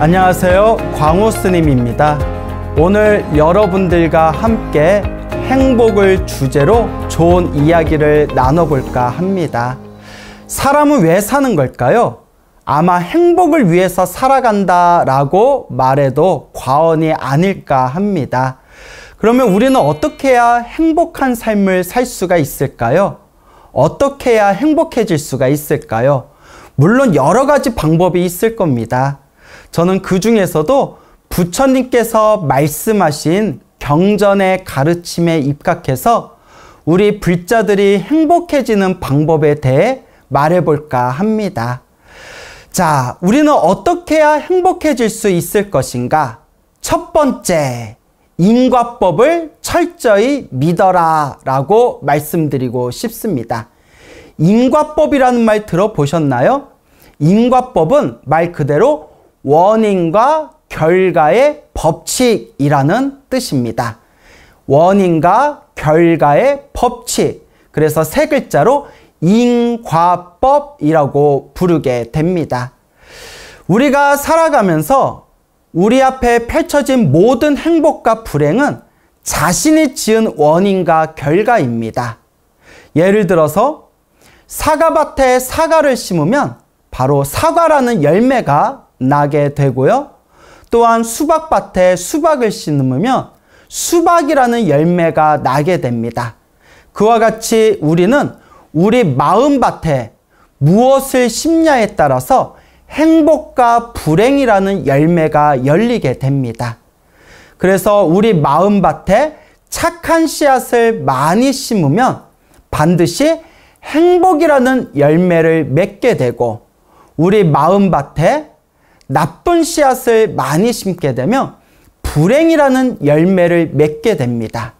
안녕하세요. 광우 스님입니다. 오늘 여러분들과 함께 행복을 주제로 좋은 이야기를 나눠볼까 합니다. 사람은 왜 사는 걸까요? 아마 행복을 위해서 살아간다라고 말해도 과언이 아닐까 합니다. 그러면 우리는 어떻게 해야 행복한 삶을 살 수가 있을까요? 어떻게 해야 행복해질 수가 있을까요? 물론 여러 가지 방법이 있을 겁니다. 저는 그 중에서도 부처님께서 말씀하신 경전의 가르침에 입각해서 우리 불자들이 행복해지는 방법에 대해 말해볼까 합니다. 자, 우리는 어떻게 해야 행복해질 수 있을 것인가? 첫 번째, 인과법을 철저히 믿어라 라고 말씀드리고 싶습니다. 인과법이라는 말 들어보셨나요? 인과법은 말 그대로 원인과 결과의 법칙이라는 뜻입니다. 원인과 결과의 법칙. 그래서 세 글자로 인과법이라고 부르게 됩니다. 우리가 살아가면서 우리 앞에 펼쳐진 모든 행복과 불행은 자신이 지은 원인과 결과입니다. 예를 들어서 사과밭에 사과를 심으면 바로 사과라는 열매가 나게 되고요. 또한 수박밭에 수박을 심으면 수박이라는 열매가 나게 됩니다. 그와 같이 우리는 우리 마음밭에 무엇을 심냐에 따라서 행복과 불행이라는 열매가 열리게 됩니다. 그래서 우리 마음밭에 착한 씨앗을 많이 심으면 반드시 행복이라는 열매를 맺게 되고, 우리 마음밭에 나쁜 씨앗을 많이 심게 되면 불행이라는 열매를 맺게 됩니다.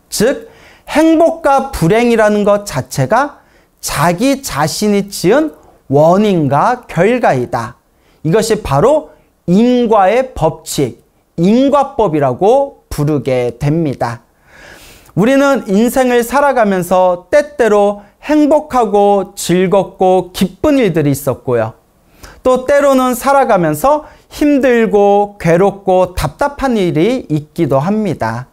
즉, 행복과 불행이라는 것 자체가 자기 자신이 지은 원인과 결과이다. 이것이 바로 인과의 법칙, 인과법이라고 부르게 됩니다. 우리는 인생을 살아가면서 때때로 행복하고 즐겁고 기쁜 일들이 있었고요. 또 때로는 살아가면서 힘들고 괴롭고 답답한 일이 있기도 합니다.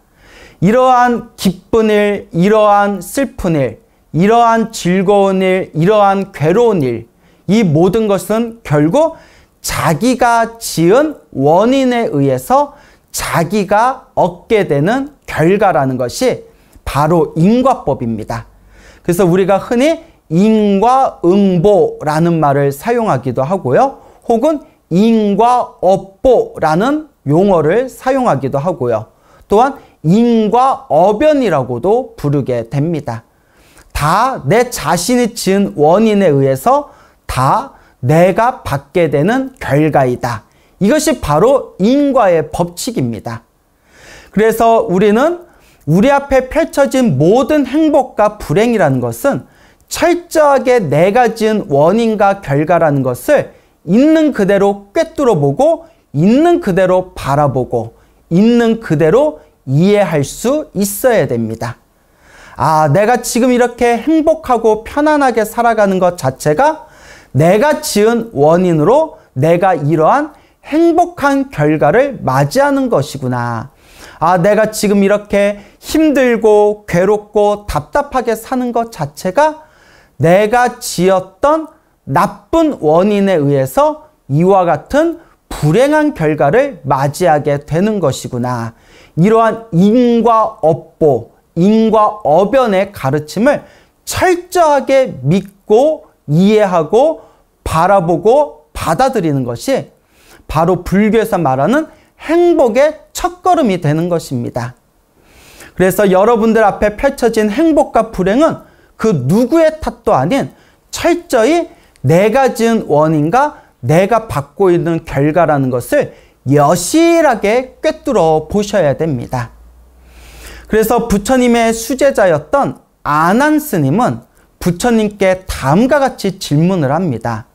이러한 기쁜 일, 이러한 슬픈 일, 이러한 즐거운 일, 이러한 괴로운 일, 이 모든 것은 결국 자기가 지은 원인에 의해서 자기가 얻게 되는 결과라는 것이 바로 인과법입니다. 그래서 우리가 흔히 인과응보라는 말을 사용하기도 하고요. 혹은 인과업보라는 용어를 사용하기도 하고요. 또한 인과어변이라고도 부르게 됩니다. 다 내 자신이 지은 원인에 의해서 다 내가 받게 되는 결과이다. 이것이 바로 인과의 법칙입니다. 그래서 우리는 우리 앞에 펼쳐진 모든 행복과 불행이라는 것은 철저하게 내가 지은 원인과 결과라는 것을 있는 그대로 꿰뚫어 보고, 있는 그대로 바라보고, 있는 그대로 이해할 수 있어야 됩니다. 아, 내가 지금 이렇게 행복하고 편안하게 살아가는 것 자체가 내가 지은 원인으로 내가 이러한 행복한 결과를 맞이하는 것이구나. 아, 내가 지금 이렇게 힘들고 괴롭고 답답하게 사는 것 자체가 내가 지었던 나쁜 원인에 의해서 이와 같은 불행한 결과를 맞이하게 되는 것이구나. 이러한 인과업보, 인과어변의 가르침을 철저하게 믿고 이해하고 바라보고 받아들이는 것이 바로 불교에서 말하는 행복의 첫걸음이 되는 것입니다. 그래서 여러분들 앞에 펼쳐진 행복과 불행은 그 누구의 탓도 아닌 철저히 내가 지은 원인과 내가 받고 있는 결과라는 것을 여실하게 꿰뚫어 보셔야 됩니다. 그래서 부처님의 수제자였던 아난 스님은 부처님께 다음과 같이 질문을 합니다.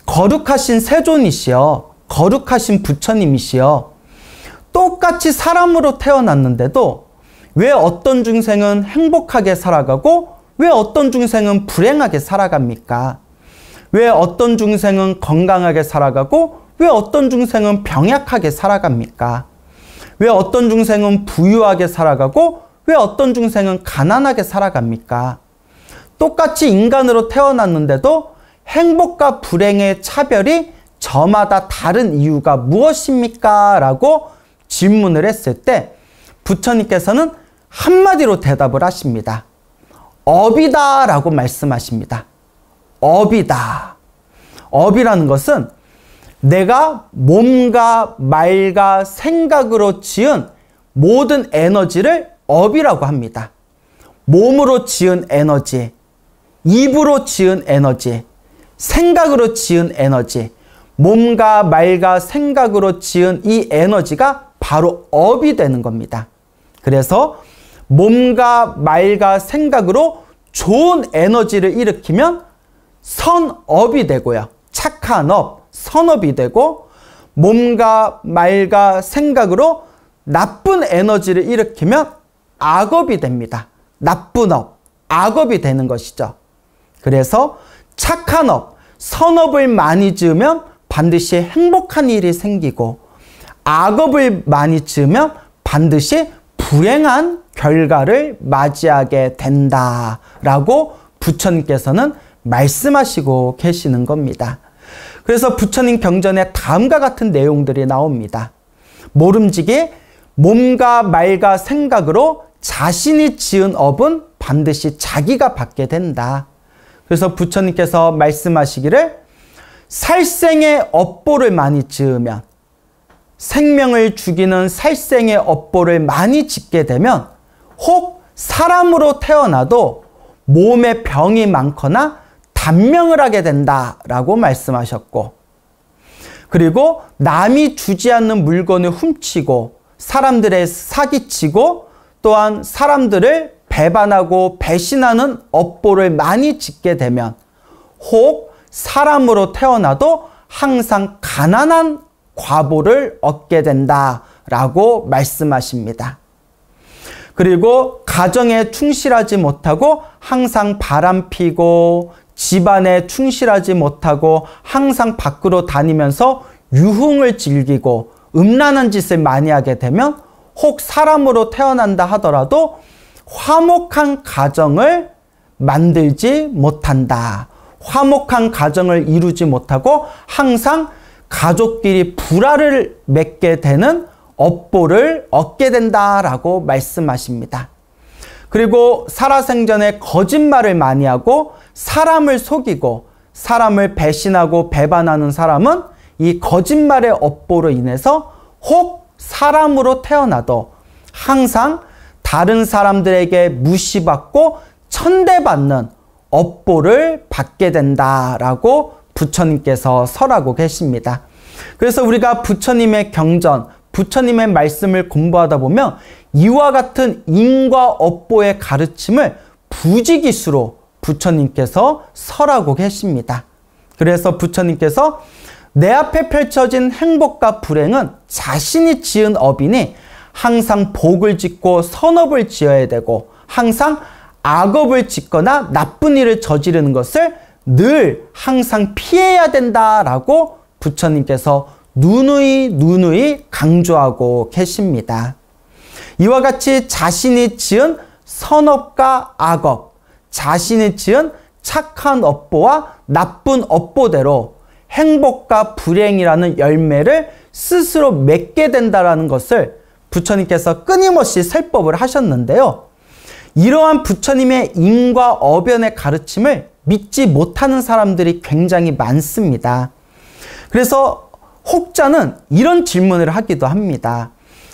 거룩하신 세존이시여, 거룩하신 부처님이시여, 똑같이 사람으로 태어났는데도 왜 어떤 중생은 행복하게 살아가고 왜 어떤 중생은 불행하게 살아갑니까? 왜 어떤 중생은 건강하게 살아가고 왜 어떤 중생은 병약하게 살아갑니까? 왜 어떤 중생은 부유하게 살아가고 왜 어떤 중생은 가난하게 살아갑니까? 똑같이 인간으로 태어났는데도 행복과 불행의 차별이 저마다 다른 이유가 무엇입니까? 라고 질문을 했을 때 부처님께서는 한마디로 대답을 하십니다. 업이다 라고 말씀하십니다. 업이다. 업이라는 것은 내가 몸과 말과 생각으로 지은 모든 에너지를 업이라고 합니다. 몸으로 지은 에너지, 입으로 지은 에너지, 생각으로 지은 에너지, 몸과 말과 생각으로 지은 이 에너지가 바로 업이 되는 겁니다. 그래서 몸과 말과 생각으로 좋은 에너지를 일으키면 선업이 되고요. 착한 업, 선업이 되고 몸과 말과 생각으로 나쁜 에너지를 일으키면 악업이 됩니다. 나쁜 업, 악업이 되는 것이죠. 그래서 착한 업, 선업을 많이 지으면 반드시 행복한 일이 생기고 악업을 많이 지으면 반드시 불행한 결과를 맞이하게 된다라고 부처님께서는 말씀하시고 계시는 겁니다. 그래서 부처님 경전에 다음과 같은 내용들이 나옵니다. 모름지기 몸과 말과 생각으로 자신이 지은 업은 반드시 자기가 받게 된다. 그래서 부처님께서 말씀하시기를 살생의 업보를 많이 지으면 생명을 죽이는 살생의 업보를 많이 짓게 되면 혹 사람으로 태어나도 몸에 병이 많거나 단명을 하게 된다라고 말씀하셨고, 그리고 남이 주지 않는 물건을 훔치고 사람들의 사기치고 또한 사람들을 배반하고 배신하는 업보를 많이 짓게 되면 혹 사람으로 태어나도 항상 가난한 과보를 얻게 된다라고 말씀하십니다. 그리고 가정에 충실하지 못하고 항상 바람피고 집안에 충실하지 못하고 항상 밖으로 다니면서 유흥을 즐기고 음란한 짓을 많이 하게 되면 혹 사람으로 태어난다 하더라도 화목한 가정을 만들지 못한다. 화목한 가정을 이루지 못하고 항상 가족끼리 불화를 맺게 되는 업보를 얻게 된다라고 말씀하십니다. 그리고 살아생전에 거짓말을 많이 하고 사람을 속이고 사람을 배신하고 배반하는 사람은 이 거짓말의 업보로 인해서 혹 사람으로 태어나도 항상 다른 사람들에게 무시받고 천대받는 업보를 받게 된다라고 부처님께서 설하고 계십니다. 그래서 우리가 부처님의 경전, 부처님의 말씀을 공부하다 보면 이와 같은 인과 업보의 가르침을 부지기수로 부처님께서 설하고 계십니다. 그래서 부처님께서 내 앞에 펼쳐진 행복과 불행은 자신이 지은 업이니 항상 복을 짓고 선업을 지어야 되고 항상 악업을 짓거나 나쁜 일을 저지르는 것을 늘 항상 피해야 된다라고 부처님께서 누누이 강조하고 계십니다. 이와 같이 자신이 지은 선업과 악업, 자신이 지은 착한 업보와 나쁜 업보대로 행복과 불행이라는 열매를 스스로 맺게 된다는 것을 부처님께서 끊임없이 설법을 하셨는데요. 이러한 부처님의 인과 어변의 가르침을 믿지 못하는 사람들이 굉장히 많습니다. 그래서 혹자는 이런 질문을 하기도 합니다.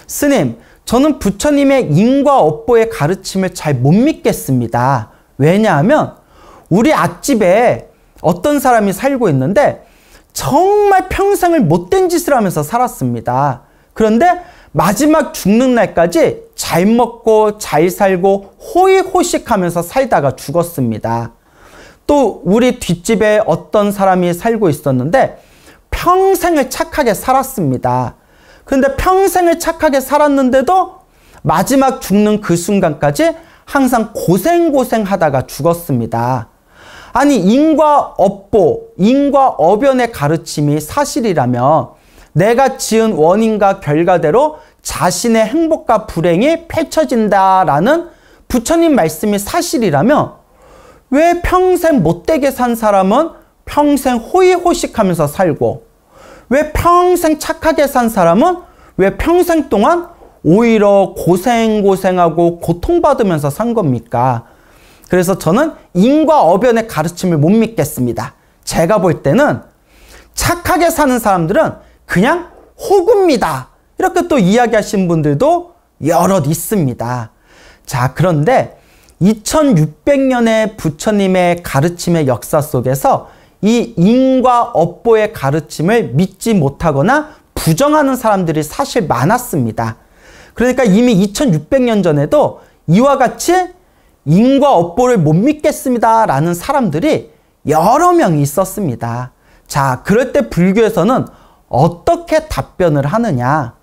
스님, 저는 부처님의 인과 업보의 가르침을 잘 못 믿겠습니다. 왜냐하면 우리 앞집에 어떤 사람이 살고 있는데 정말 평생을 못된 짓을 하면서 살았습니다. 그런데 마지막 죽는 날까지 잘 먹고 잘 살고 호의호식하면서 살다가 죽었습니다. 또 우리 뒷집에 어떤 사람이 살고 있었는데 평생을 착하게 살았습니다. 그런데 평생을 착하게 살았는데도 마지막 죽는 그 순간까지 항상 고생하다가 죽었습니다. 아니 인과 업보, 인과 어변의 가르침이 사실이라면 내가 지은 원인과 결과대로 자신의 행복과 불행이 펼쳐진다라는 부처님 말씀이 사실이라면 왜 평생 못되게 산 사람은 평생 호의호식하면서 살고 왜 평생 착하게 산 사람은 왜 평생 동안 오히려 고생하고 고통받으면서 산 겁니까? 그래서 저는 인과 어변의 가르침을 못 믿겠습니다. 제가 볼 때는 착하게 사는 사람들은 그냥 호구입니다. 이렇게 또 이야기하신 분들도 여럿 있습니다. 자, 그런데 2600년의 부처님의 가르침의 역사 속에서 이 인과 업보의 가르침을 믿지 못하거나 부정하는 사람들이 사실 많았습니다. 그러니까 이미 2600년 전에도 이와 같이 인과 업보를 못 믿겠습니다 라는 사람들이 여러 명이 있었습니다. 자, 그럴 때 불교에서는 어떻게 답변을 하느냐?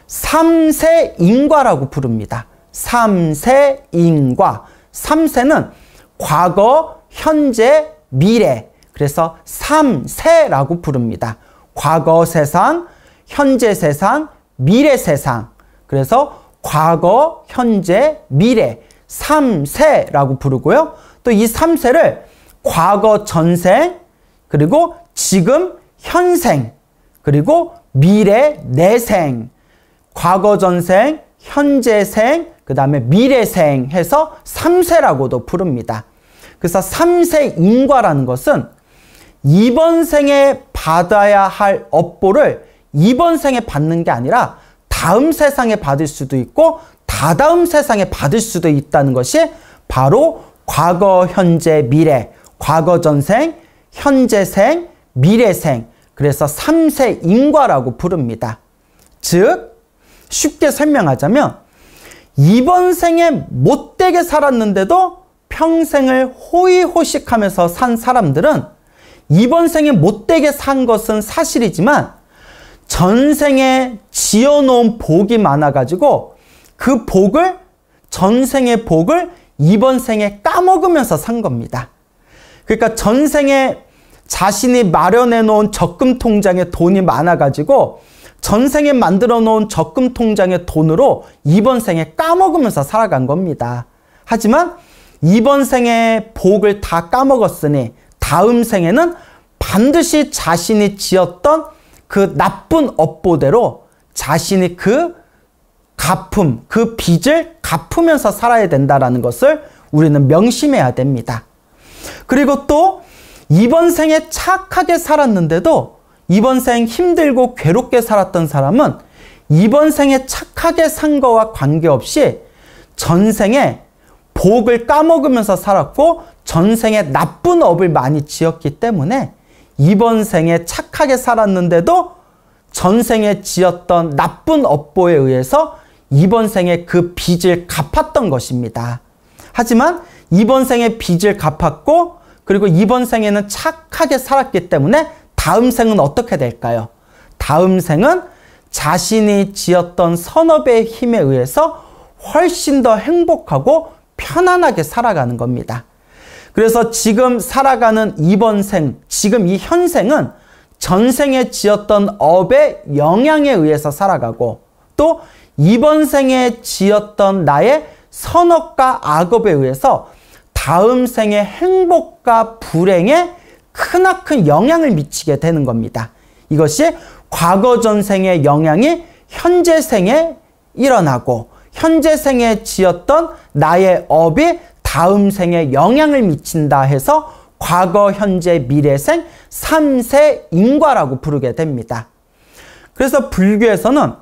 삼세인과라고 부릅니다. 삼세인과. 삼세는 과거, 현재, 미래. 그래서 삼세라고 부릅니다. 과거 세상, 현재 세상, 미래 세상. 그래서 과거, 현재, 미래. 삼세라고 부르고요. 또 이 삼세를 과거 전생, 그리고 지금 현생, 그리고 미래 내생, 과거 전생, 현재생, 그 다음에 미래생 해서 삼세라고도 부릅니다. 그래서 삼세인과라는 것은 이번 생에 받아야 할 업보를 이번 생에 받는 게 아니라 다음 세상에 받을 수도 있고 다다음 세상에 받을 수도 있다는 것이 바로 과거, 현재, 미래, 과거 전생, 현재생, 미래생, 그래서 삼세인과라고 부릅니다. 즉 쉽게 설명하자면 이번 생에 못되게 살았는데도 평생을 호의호식하면서 산 사람들은 이번 생에 못되게 산 것은 사실이지만 전생에 지어놓은 복이 많아가지고 그 복을, 전생의 복을 이번 생에 까먹으면서 산 겁니다. 그러니까 전생에 자신이 마련해 놓은 적금 통장에 돈이 많아가지고 전생에 만들어 놓은 적금 통장의 돈으로 이번 생에 까먹으면서 살아간 겁니다. 하지만 이번 생에 복을 다 까먹었으니 다음 생에는 반드시 자신이 지었던 그 나쁜 업보대로 자신이 그 갚음, 그 빚을 갚으면서 살아야 된다는 것을 우리는 명심해야 됩니다. 그리고 또 이번 생에 착하게 살았는데도 이번 생 힘들고 괴롭게 살았던 사람은 이번 생에 착하게 산 거와 관계없이 전생에 복을 까먹으면서 살았고 전생에 나쁜 업을 많이 지었기 때문에 이번 생에 착하게 살았는데도 전생에 지었던 나쁜 업보에 의해서 이번 생에 그 빚을 갚았던 것입니다. 하지만 이번 생에 빚을 갚았고 그리고 이번 생에는 착하게 살았기 때문에 다음 생은 어떻게 될까요? 다음 생은 자신이 지었던 선업의 힘에 의해서 훨씬 더 행복하고 편안하게 살아가는 겁니다. 그래서 지금 살아가는 이번 생, 지금 이 현생은 전생에 지었던 업의 영향에 의해서 살아가고 또 이번 생에 지었던 나의 선업과 악업에 의해서 다음 생의 행복과 불행에 크나큰 영향을 미치게 되는 겁니다. 이것이 과거 전생의 영향이 현재 생에 일어나고 현재 생에 지었던 나의 업이 다음 생에 영향을 미친다 해서 과거, 현재, 미래생 삼세인과라고 부르게 됩니다. 그래서 불교에서는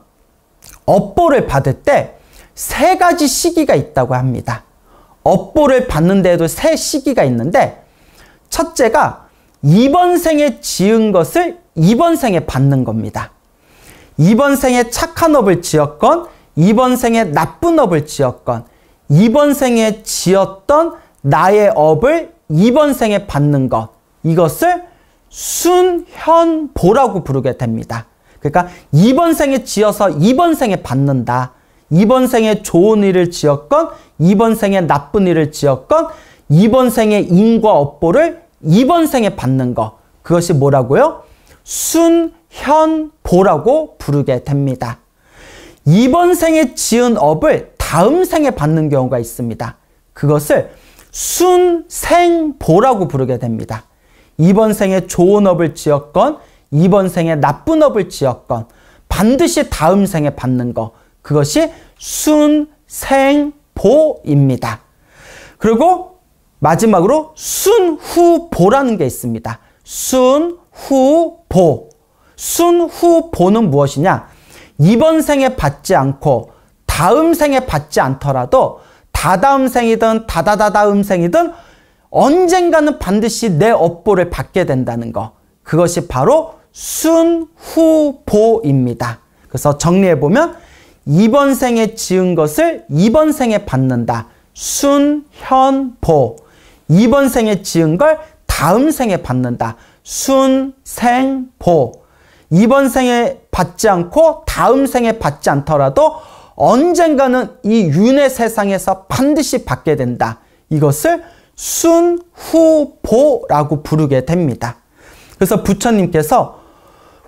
업보를 받을 때 세 가지 시기가 있다고 합니다. 업보를 받는 데에도 세 시기가 있는데 첫째가 이번 생에 지은 것을 이번 생에 받는 겁니다. 이번 생에 착한 업을 지었건 이번 생에 나쁜 업을 지었건 이번 생에 지었던 나의 업을 이번 생에 받는 것, 이것을 순현보라고 부르게 됩니다. 그러니까 이번 생에 지어서 이번 생에 받는다. 이번 생에 좋은 일을 지었건 이번 생에 나쁜 일을 지었건 이번 생에 인과 업보를 이번 생에 받는 거, 그것이 뭐라고요? 순현보라고 부르게 됩니다. 이번 생에 지은 업을 다음 생에 받는 경우가 있습니다. 그것을 순생보라고 부르게 됩니다. 이번 생에 좋은 업을 지었건 이번 생에 나쁜 업을 지었건 반드시 다음 생에 받는 거, 그것이 순생보입니다. 그리고 마지막으로 순후보라는 게 있습니다. 순후보. 순후보는 무엇이냐? 이번 생에 받지 않고 다음 생에 받지 않더라도 다다음 생이든 다다다다음 생이든 언젠가는 반드시 내 업보를 받게 된다는 거. 그것이 바로 순후보입니다. 그래서 정리해보면 이번 생에 지은 것을 이번 생에 받는다. 순현보. 이번 생에 지은 걸 다음 생에 받는다. 순생보. 이번 생에 받지 않고 다음 생에 받지 않더라도 언젠가는 이 윤회 세상에서 반드시 받게 된다. 이것을 순후보라고 부르게 됩니다. 그래서 부처님께서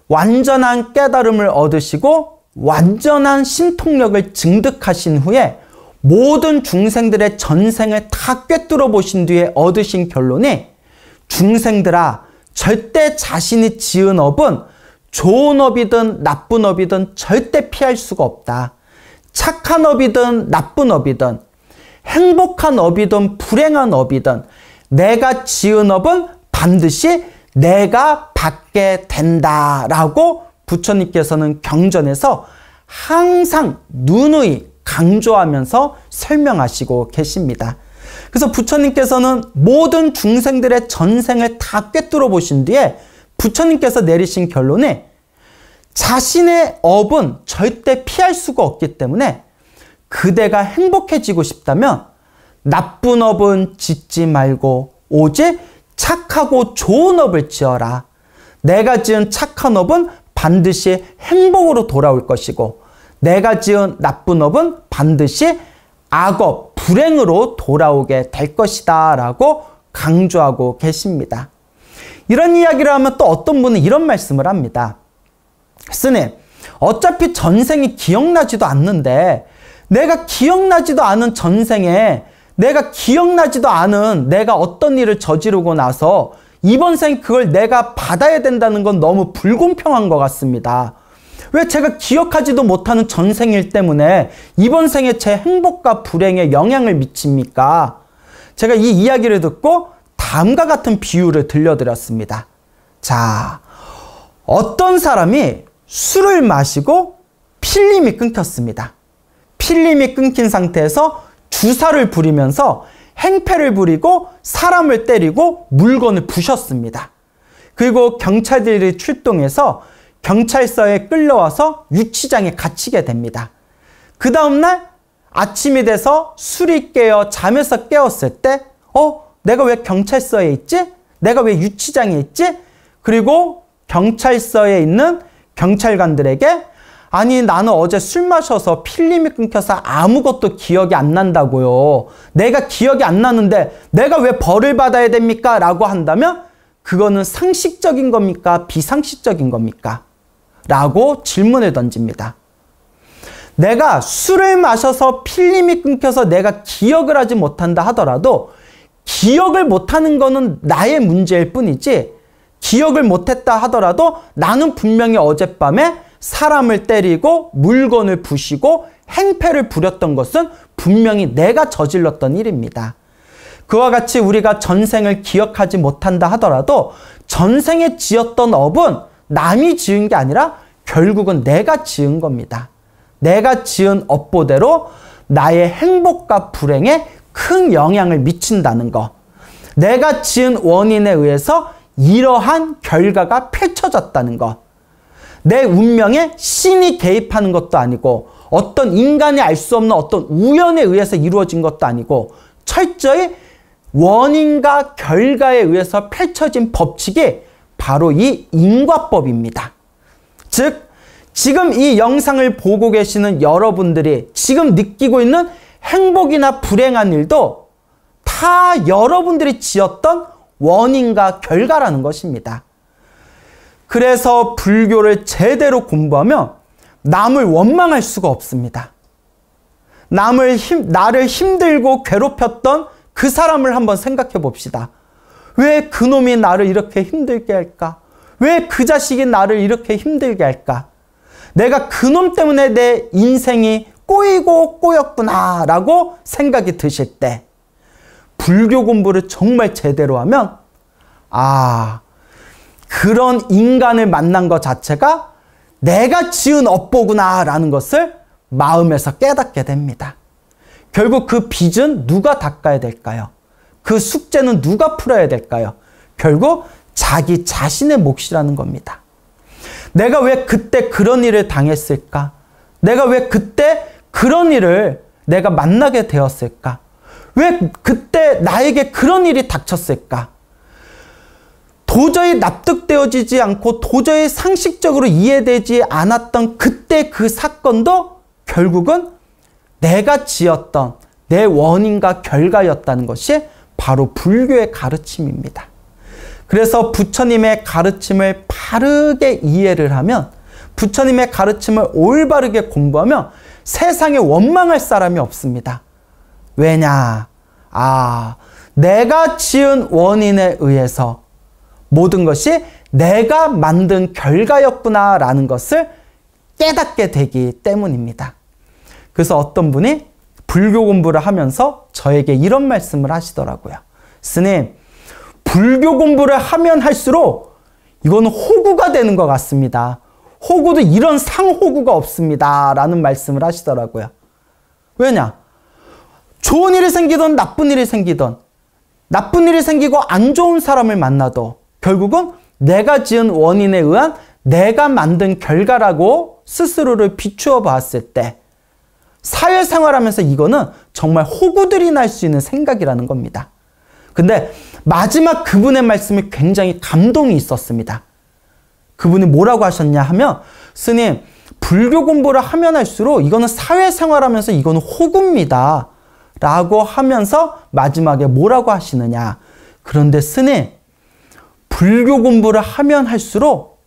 완전한 깨달음을 얻으시고 완전한 신통력을 증득하신 후에 모든 중생들의 전생을 다 꿰뚫어 보신 뒤에 얻으신 결론이, 중생들아, 절대 자신이 지은 업은 좋은 업이든 나쁜 업이든 절대 피할 수가 없다. 착한 업이든 나쁜 업이든 행복한 업이든 불행한 업이든 내가 지은 업은 반드시 내가 받게 된다라고 부처님께서는 경전에서 항상 누누이 강조하면서 설명하시고 계십니다. 그래서 부처님께서는 모든 중생들의 전생을 다 꿰뚫어 보신 뒤에 부처님께서 내리신 결론이, 자신의 업은 절대 피할 수가 없기 때문에 그대가 행복해지고 싶다면 나쁜 업은 짓지 말고 오직 착하고 좋은 업을 지어라. 내가 지은 착한 업은 반드시 행복으로 돌아올 것이고 내가 지은 나쁜 업은 반드시 악업, 불행으로 돌아오게 될 것이다 라고 강조하고 계십니다. 이런 이야기를 하면 또 어떤 분은 이런 말씀을 합니다. 스님, 어차피 전생이 기억나지도 않는데 내가 기억나지도 않은 전생에 내가 기억나지도 않은 내가 어떤 일을 저지르고 나서 이번 생 그걸 내가 받아야 된다는 건 너무 불공평한 것 같습니다. 왜 제가 기억하지도 못하는 전생일 때문에 이번 생에 제 행복과 불행에 영향을 미칩니까? 제가 이 이야기를 듣고 다음과 같은 비유를 들려드렸습니다. 자, 어떤 사람이 술을 마시고 필름이 끊겼습니다. 필름이 끊긴 상태에서 주사를 부리면서 행패를 부리고 사람을 때리고 물건을 부셨습니다. 그리고 경찰들이 출동해서 경찰서에 끌려와서 유치장에 갇히게 됩니다. 그 다음날 아침이 돼서 술이 깨어 잠에서 깨었을 때 내가 왜 경찰서에 있지? 내가 왜 유치장에 있지? 그리고 경찰서에 있는 경찰관들에게, 아니 나는 어제 술 마셔서 필름이 끊겨서 아무것도 기억이 안 난다고요. 내가 기억이 안 나는데 내가 왜 벌을 받아야 됩니까? 라고 한다면 그거는 상식적인 겁니까? 비상식적인 겁니까? 라고 질문을 던집니다. 내가 술을 마셔서 필름이 끊겨서 내가 기억을 하지 못한다 하더라도 기억을 못하는 거는 나의 문제일 뿐이지, 기억을 못했다 하더라도 나는 분명히 어젯밤에 사람을 때리고 물건을 부시고 행패를 부렸던 것은 분명히 내가 저질렀던 일입니다. 그와 같이 우리가 전생을 기억하지 못한다 하더라도 전생에 지었던 업은 남이 지은 게 아니라 결국은 내가 지은 겁니다. 내가 지은 업보대로 나의 행복과 불행에 큰 영향을 미친다는 것. 내가 지은 원인에 의해서 이러한 결과가 펼쳐졌다는 것. 내 운명에 신이 개입하는 것도 아니고 어떤 인간이 알 수 없는 어떤 우연에 의해서 이루어진 것도 아니고 철저히 원인과 결과에 의해서 펼쳐진 법칙이 바로 이 인과법입니다. 즉, 지금 이 영상을 보고 계시는 여러분들이 지금 느끼고 있는 행복이나 불행한 일도 다 여러분들이 지었던 원인과 결과라는 것입니다. 그래서 불교를 제대로 공부하면 남을 원망할 수가 없습니다. 나를 힘들고 괴롭혔던 그 사람을 한번 생각해 봅시다. 왜 그놈이 나를 이렇게 힘들게 할까? 왜 그 자식이 나를 이렇게 힘들게 할까? 내가 그놈 때문에 내 인생이 꼬이고 꼬였구나 라고 생각이 드실 때 불교 공부를 정말 제대로 하면 그런 인간을 만난 것 자체가 내가 지은 업보구나 라는 것을 마음에서 깨닫게 됩니다. 결국 그 빚은 누가 닦아야 될까요? 그 숙제는 누가 풀어야 될까요? 결국 자기 자신의 몫이라는 겁니다. 내가 왜 그때 그런 일을 당했을까? 내가 왜 그때 그런 일을 내가 만나게 되었을까? 왜 그때 나에게 그런 일이 닥쳤을까? 도저히 납득되어지지 않고 도저히 상식적으로 이해되지 않았던 그때 그 사건도 결국은 내가 지었던 내 원인과 결과였다는 것이 바로 불교의 가르침입니다. 그래서 부처님의 가르침을 바르게 이해를 하면, 부처님의 가르침을 올바르게 공부하면 세상에 원망할 사람이 없습니다. 왜냐? 내가 지은 원인에 의해서 모든 것이 내가 만든 결과였구나라는 것을 깨닫게 되기 때문입니다. 그래서 어떤 분이 불교 공부를 하면서 저에게 이런 말씀을 하시더라고요. 스님, 불교 공부를 하면 할수록 이건 호구가 되는 것 같습니다. 호구도 이런 상호구가 없습니다. 라는 말씀을 하시더라고요. 왜냐? 좋은 일이 생기든 나쁜 일이 생기든, 나쁜 일이 생기고 안 좋은 사람을 만나도 결국은 내가 지은 원인에 의한 내가 만든 결과라고 스스로를 비추어 봤을 때 사회생활하면서 이거는 정말 호구들이 날 수 있는 생각이라는 겁니다. 근데 마지막 그분의 말씀이 굉장히 감동이 있었습니다. 그분이 뭐라고 하셨냐 하면, 스님, 불교 공부를 하면 할수록 이거는 사회생활하면서 이거는 호구입니다. 라고 하면서 마지막에 뭐라고 하시느냐. 그런데 스님, 불교 공부를 하면 할수록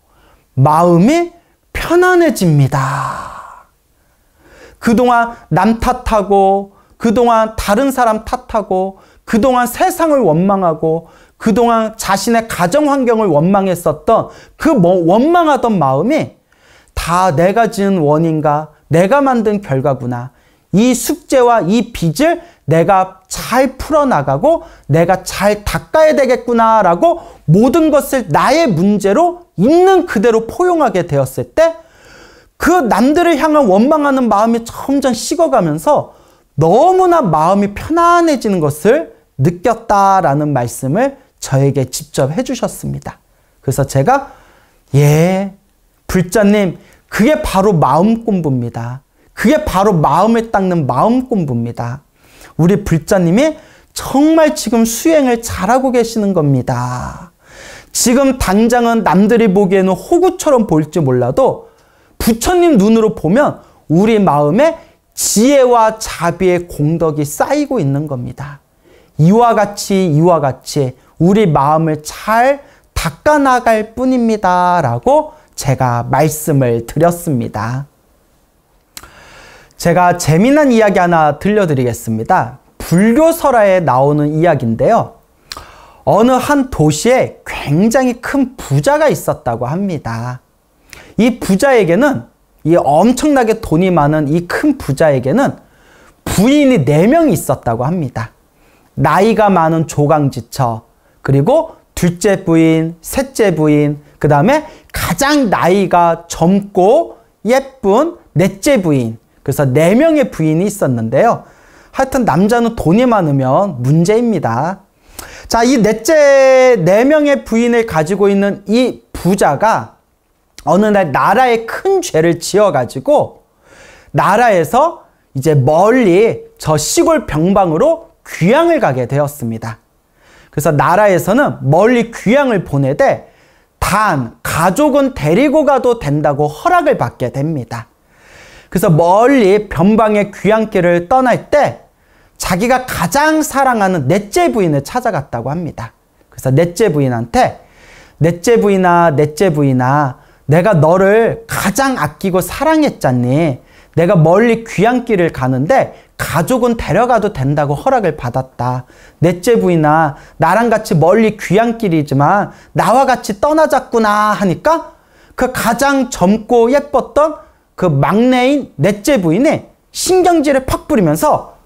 마음이 편안해집니다. 그동안 남 탓하고, 그동안 다른 사람 탓하고, 그동안 세상을 원망하고, 그동안 자신의 가정 환경을 원망했었던 그 원망하던 마음이 다 내가 지은 원인과 내가 만든 결과구나. 이 숙제와 이 빚을 내가 잘 풀어나가고 내가 잘 닦아야 되겠구나라고 모든 것을 나의 문제로 있는 그대로 포용하게 되었을 때 그 남들을 향한 원망하는 마음이 점점 식어가면서 너무나 마음이 편안해지는 것을 느꼈다라는 말씀을 저에게 직접 해주셨습니다. 그래서 제가 불자님, 그게 바로 마음 공부입니다. 그게 바로 마음을 닦는 마음 공부입니다. 우리 불자님이 정말 지금 수행을 잘하고 계시는 겁니다. 지금 당장은 남들이 보기에는 호구처럼 보일지 몰라도 부처님 눈으로 보면 우리 마음에 지혜와 자비의 공덕이 쌓이고 있는 겁니다. 이와 같이 우리 마음을 잘 닦아나갈 뿐입니다. 라고 제가 말씀을 드렸습니다. 제가 재미난 이야기 하나 들려드리겠습니다. 불교설화에 나오는 이야기인데요. 어느 한 도시에 굉장히 큰 부자가 있었다고 합니다. 이 부자에게는, 이 엄청나게 돈이 많은 이 큰 부자에게는 부인이 4명이 있었다고 합니다. 나이가 많은 조강지처, 그리고 둘째 부인, 셋째 부인, 그 다음에 가장 나이가 젊고 예쁜 넷째 부인. 그래서 4명의 부인이 있었는데요. 하여튼 남자는 돈이 많으면 문제입니다. 자, 이 넷째 4명의 부인을 가지고 있는 이 부자가 어느 날 나라에 큰 죄를 지어가지고 나라에서 이제 멀리 저 시골 병방으로 귀향을 가게 되었습니다. 그래서 나라에서는 멀리 귀향을 보내되 단 가족은 데리고 가도 된다고 허락을 받게 됩니다. 그래서 멀리 변방의 귀향길을 떠날 때 자기가 가장 사랑하는 넷째 부인을 찾아갔다고 합니다. 그래서 넷째 부인한테 넷째 부인아 내가 너를 가장 아끼고 사랑했잖니. 내가 멀리 귀향길을 가는데 가족은 데려가도 된다고 허락을 받았다. 넷째 부인아 나랑 같이 멀리 귀향길이지만 나와 같이 떠나자꾸나 하니까 그 가장 젊고 예뻤던 그 막내인 넷째 부인이 신경질을 팍 부리면서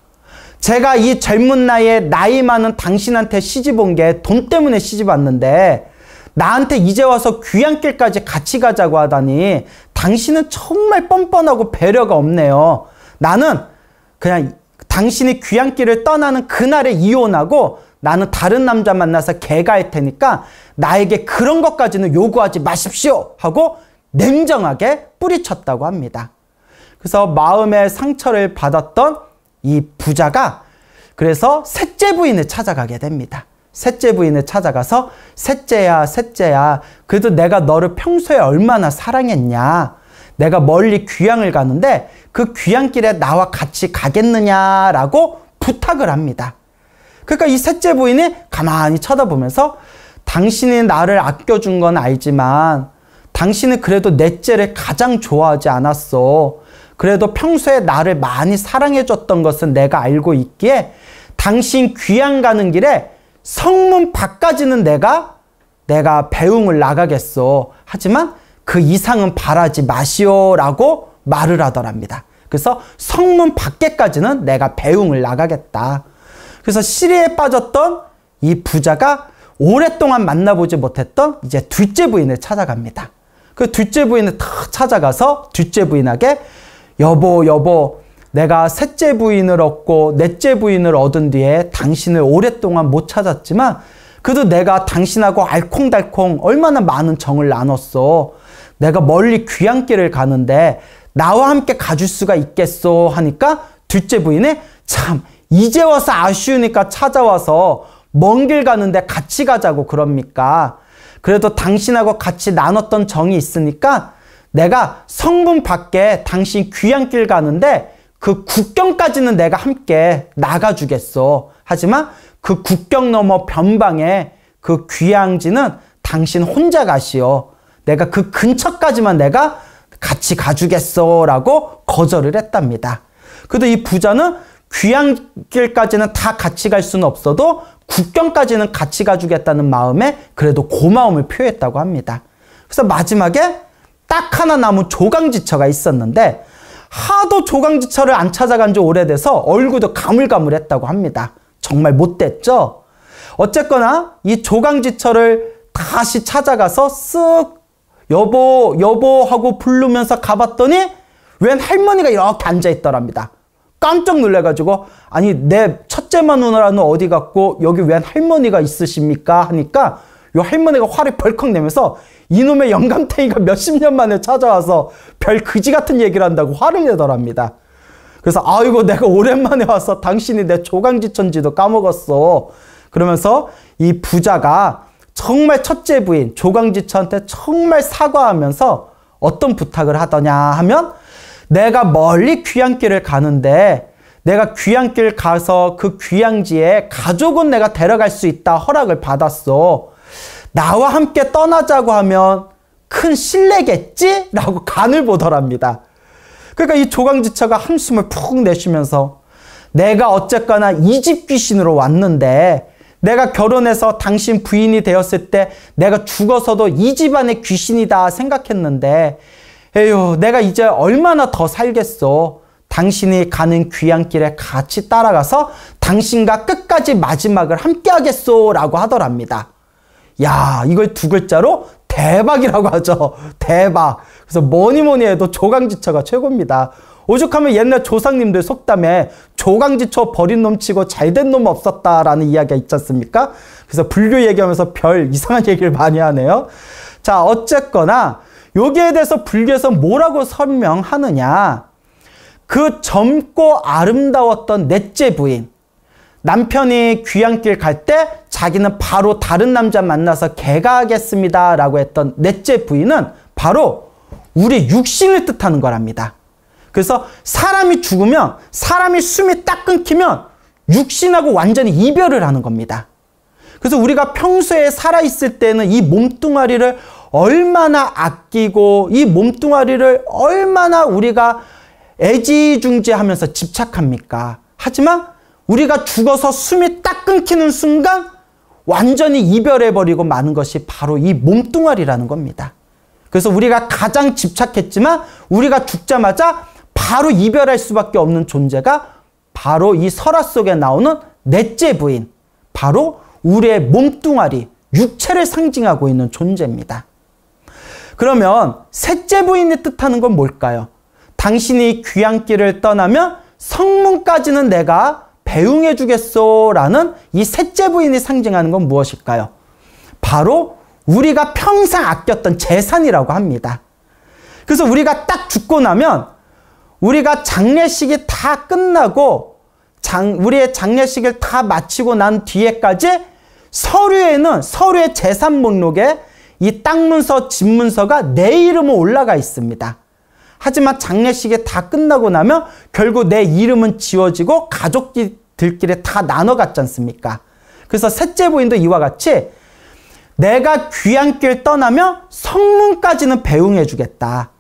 제가 이 젊은 나이에 나이 많은 당신한테 시집 온 게 돈 때문에 시집 왔는데 나한테 이제 와서 귀향길까지 같이 가자고 하다니 당신은 정말 뻔뻔하고 배려가 없네요. 나는 그냥 당신이 귀향길을 떠나는 그날에 이혼하고 나는 다른 남자 만나서 개갈 테니까 나에게 그런 것까지는 요구하지 마십시오 하고 냉정하게 뿌리쳤다고 합니다. 그래서 마음의 상처를 받았던 이 부자가 그래서 셋째 부인을 찾아가게 됩니다. 셋째 부인을 찾아가서 셋째야 그래도 내가 너를 평소에 얼마나 사랑했냐. 내가 멀리 귀향을 가는데 그 귀향길에 나와 같이 가겠느냐라고 부탁을 합니다. 그러니까 이 셋째 부인이 가만히 쳐다보면서 당신이 나를 아껴준 건 알지만 당신은 그래도 넷째를 가장 좋아하지 않았어. 그래도 평소에 나를 많이 사랑해줬던 것은 내가 알고 있기에 당신 귀향 가는 길에 성문 밖까지는 내가 배웅을 나가겠어. 하지만 그 이상은 바라지 마시오라고 말을 하더랍니다. 그래서 성문 밖에까지는 내가 배웅을 나가겠다. 그래서 시리에 빠졌던 이 부자가 오랫동안 만나보지 못했던 이제 둘째 부인을 찾아갑니다. 그 둘째 부인을 탁 찾아가서 둘째 부인에게 여보 내가 셋째 부인을 얻고 넷째 부인을 얻은 뒤에 당신을 오랫동안 못 찾았지만 그래도 내가 당신하고 알콩달콩 얼마나 많은 정을 나눴어. 내가 멀리 귀향길을 가는데 나와 함께 가줄 수가 있겠소 하니까 둘째 부인이 참 이제 와서 아쉬우니까 찾아와서 먼 길 가는데 같이 가자고 그럽니까? 그래도 당신하고 같이 나눴던 정이 있으니까 내가 성문 밖에 당신 귀향길 가는데 그 국경까지는 내가 함께 나가주겠어. 하지만 그 국경 너머 변방에 그 귀향지는 당신 혼자 가시오. 내가 그 근처까지만 내가 같이 가주겠어 라고 거절을 했답니다. 그래도 이 부자는 귀향길까지는 다 같이 갈 수는 없어도 국경까지는 같이 가주겠다는 마음에 그래도 고마움을 표했다고 합니다. 그래서 마지막에 딱 하나 남은 조강지처가 있었는데 하도 조강지처를 안 찾아간 지 오래돼서 얼굴도 가물가물했다고 합니다. 정말 못됐죠? 어쨌거나 이 조강지처를 다시 찾아가서 쓱 여보 하고 부르면서 가봤더니 웬 할머니가 이렇게 앉아있더랍니다. 깜짝 놀래가지고 아니 내 첫째 마누라는 어디 갔고 여기 웬 할머니가 있으십니까? 하니까 요 할머니가 화를 벌컥 내면서 이놈의 영감탱이가 몇십 년 만에 찾아와서 별 그지 같은 얘기를 한다고 화를 내더랍니다. 그래서 아이고 내가 오랜만에 와서 당신이 내 조강지천지도 까먹었어. 그러면서 이 부자가 정말 첫째 부인 조강지처한테 정말 사과하면서 어떤 부탁을 하더냐 하면 내가 멀리 귀향길을 가는데 내가 귀향길 가서 그 귀향지에 가족은 내가 데려갈 수 있다 허락을 받았어. 나와 함께 떠나자고 하면 큰 실례겠지? 라고 간을 보더랍니다. 그러니까 이 조강지처가 한숨을 푹 내쉬면서 내가 어쨌거나 이 집 귀신으로 왔는데 내가 결혼해서 당신 부인이 되었을 때 내가 죽어서도 이 집안의 귀신이다 생각했는데 에휴 내가 이제 얼마나 더 살겠어. 당신이 가는 귀향길에 같이 따라가서 당신과 끝까지 마지막을 함께 하겠소 라고 하더랍니다. 야 이걸 두 글자로 대박이라고 하죠. 대박. 그래서 뭐니 해도 조강지처가 최고입니다. 오죽하면 옛날 조상님들 속담에 조강지처 버린 놈 치고 잘된 놈 없었다라는 이야기가 있지 않습니까? 그래서 불교 얘기하면서 별 이상한 얘기를 많이 하네요. 자 어쨌거나 여기에 대해서 불교에서 뭐라고 설명하느냐. 그 젊고 아름다웠던 넷째 부인 남편이 귀향길 갈 때 자기는 바로 다른 남자 만나서 개가하겠습니다 라고 했던 넷째 부인은 바로 우리 육신을 뜻하는 거랍니다. 그래서 사람이 죽으면 사람이 숨이 딱 끊기면 육신하고 완전히 이별을 하는 겁니다. 그래서 우리가 평소에 살아있을 때는 이 몸뚱아리를 얼마나 아끼고 이 몸뚱아리를 얼마나 우리가 애지중지하면서 집착합니까? 하지만 우리가 죽어서 숨이 딱 끊기는 순간 완전히 이별해버리고 마는 것이 바로 이 몸뚱아리라는 겁니다. 그래서 우리가 가장 집착했지만 우리가 죽자마자 바로 이별할 수밖에 없는 존재가 바로 이 설화 속에 나오는 넷째 부인, 바로 우리의 몸뚱아리, 육체를 상징하고 있는 존재입니다. 그러면 셋째 부인이 뜻하는 건 뭘까요? 당신이 귀향길을 떠나면 성문까지는 내가 배웅해 주겠소 라는 이 셋째 부인이 상징하는 건 무엇일까요? 바로 우리가 평생 아꼈던 재산이라고 합니다. 그래서 우리가 딱 죽고 나면 우리가 장례식이 다 끝나고 우리의 장례식을 다 마치고 난 뒤에까지 서류에는 서류의 재산 목록에 이 땅 문서, 집 문서가 내 이름은 올라가 있습니다. 하지만 장례식이 다 끝나고 나면 결국 내 이름은 지워지고 가족들끼리 다 나눠갔지 않습니까? 그래서 셋째 부인도 이와 같이 내가 귀향길 떠나면 성문까지는 배웅해 주겠다.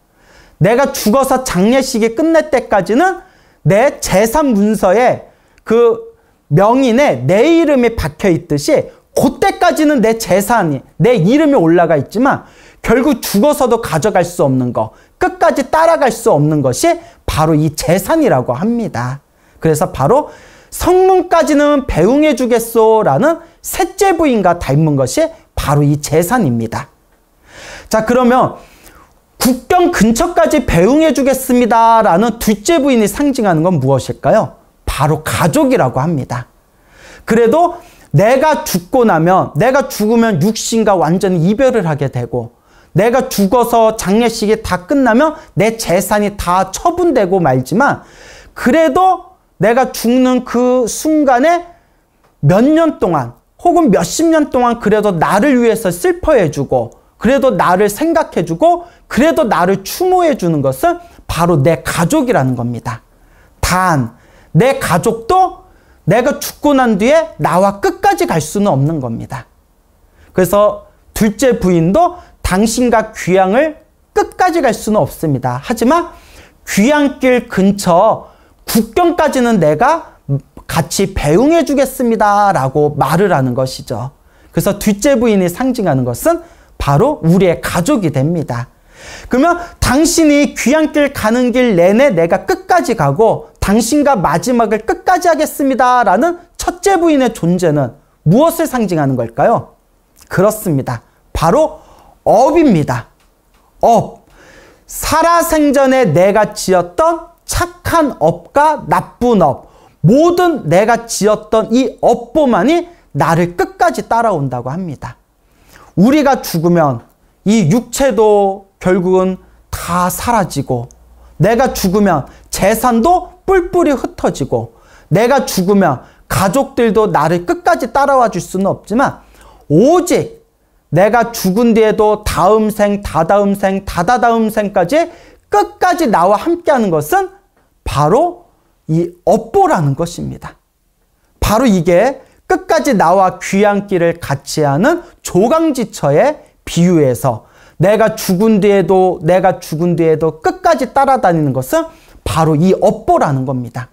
내가 죽어서 장례식이 끝날 때까지는 내 재산 문서에 그 명인에 내 이름이 박혀 있듯이 그때까지는 내 재산이, 내 이름이 올라가 있지만 결국 죽어서도 가져갈 수 없는 거, 끝까지 따라갈 수 없는 것이 바로 이 재산이라고 합니다. 그래서 바로 성문까지는 배웅해 주겠소라는 셋째 부인과 닮은 것이 바로 이 재산입니다. 자, 그러면 국경 근처까지 배웅해 주겠습니다라는 둘째 부인이 상징하는 건 무엇일까요? 바로 가족이라고 합니다. 그래도 내가 죽고 나면, 내가 죽으면 육신과 완전히 이별을 하게 되고, 내가 죽어서 장례식이 다 끝나면 내 재산이 다 처분되고 말지만, 그래도 내가 죽는 그 순간에 몇 년 동안 혹은 몇십 년 동안 그래도 나를 위해서 슬퍼해주고, 그래도 나를 생각해주고, 그래도 나를 추모해주는 것은 바로 내 가족이라는 겁니다. 단, 내 가족도 내가 죽고 난 뒤에 나와 끝까지 갈 수는 없는 겁니다. 그래서 둘째 부인도 당신과 귀향을 끝까지 갈 수는 없습니다. 하지만 귀향길 근처 국경까지는 내가 같이 배웅해 주겠습니다 라고 말을 하는 것이죠. 그래서 둘째 부인이 상징하는 것은 바로 우리의 가족이 됩니다. 그러면 당신이 귀향길 가는 길 내내 내가 끝까지 가고 당신과 마지막을 끝까지 하겠습니다 라는 첫째 부인의 존재는 무엇을 상징하는 걸까요? 그렇습니다. 바로 업입니다. 업. 살아생전에 내가 지었던 착한 업과 나쁜 업, 모든 내가 지었던 이 업보만이 나를 끝까지 따라온다고 합니다. 우리가 죽으면 이 육체도 결국은 다 사라지고, 내가 죽으면 재산도 뿔뿔이 흩어지고, 내가 죽으면 가족들도 나를 끝까지 따라와 줄 수는 없지만, 오직 내가 죽은 뒤에도 다음 생, 다다음 생, 다다다음 생까지 끝까지 나와 함께하는 것은 바로 이 업보라는 것입니다. 바로 이게 끝까지 나와 귀향길을 같이 하는 조강지처에 비유해서 내가 죽은 뒤에도 끝까지 따라다니는 것은 바로 이 업보라는 겁니다.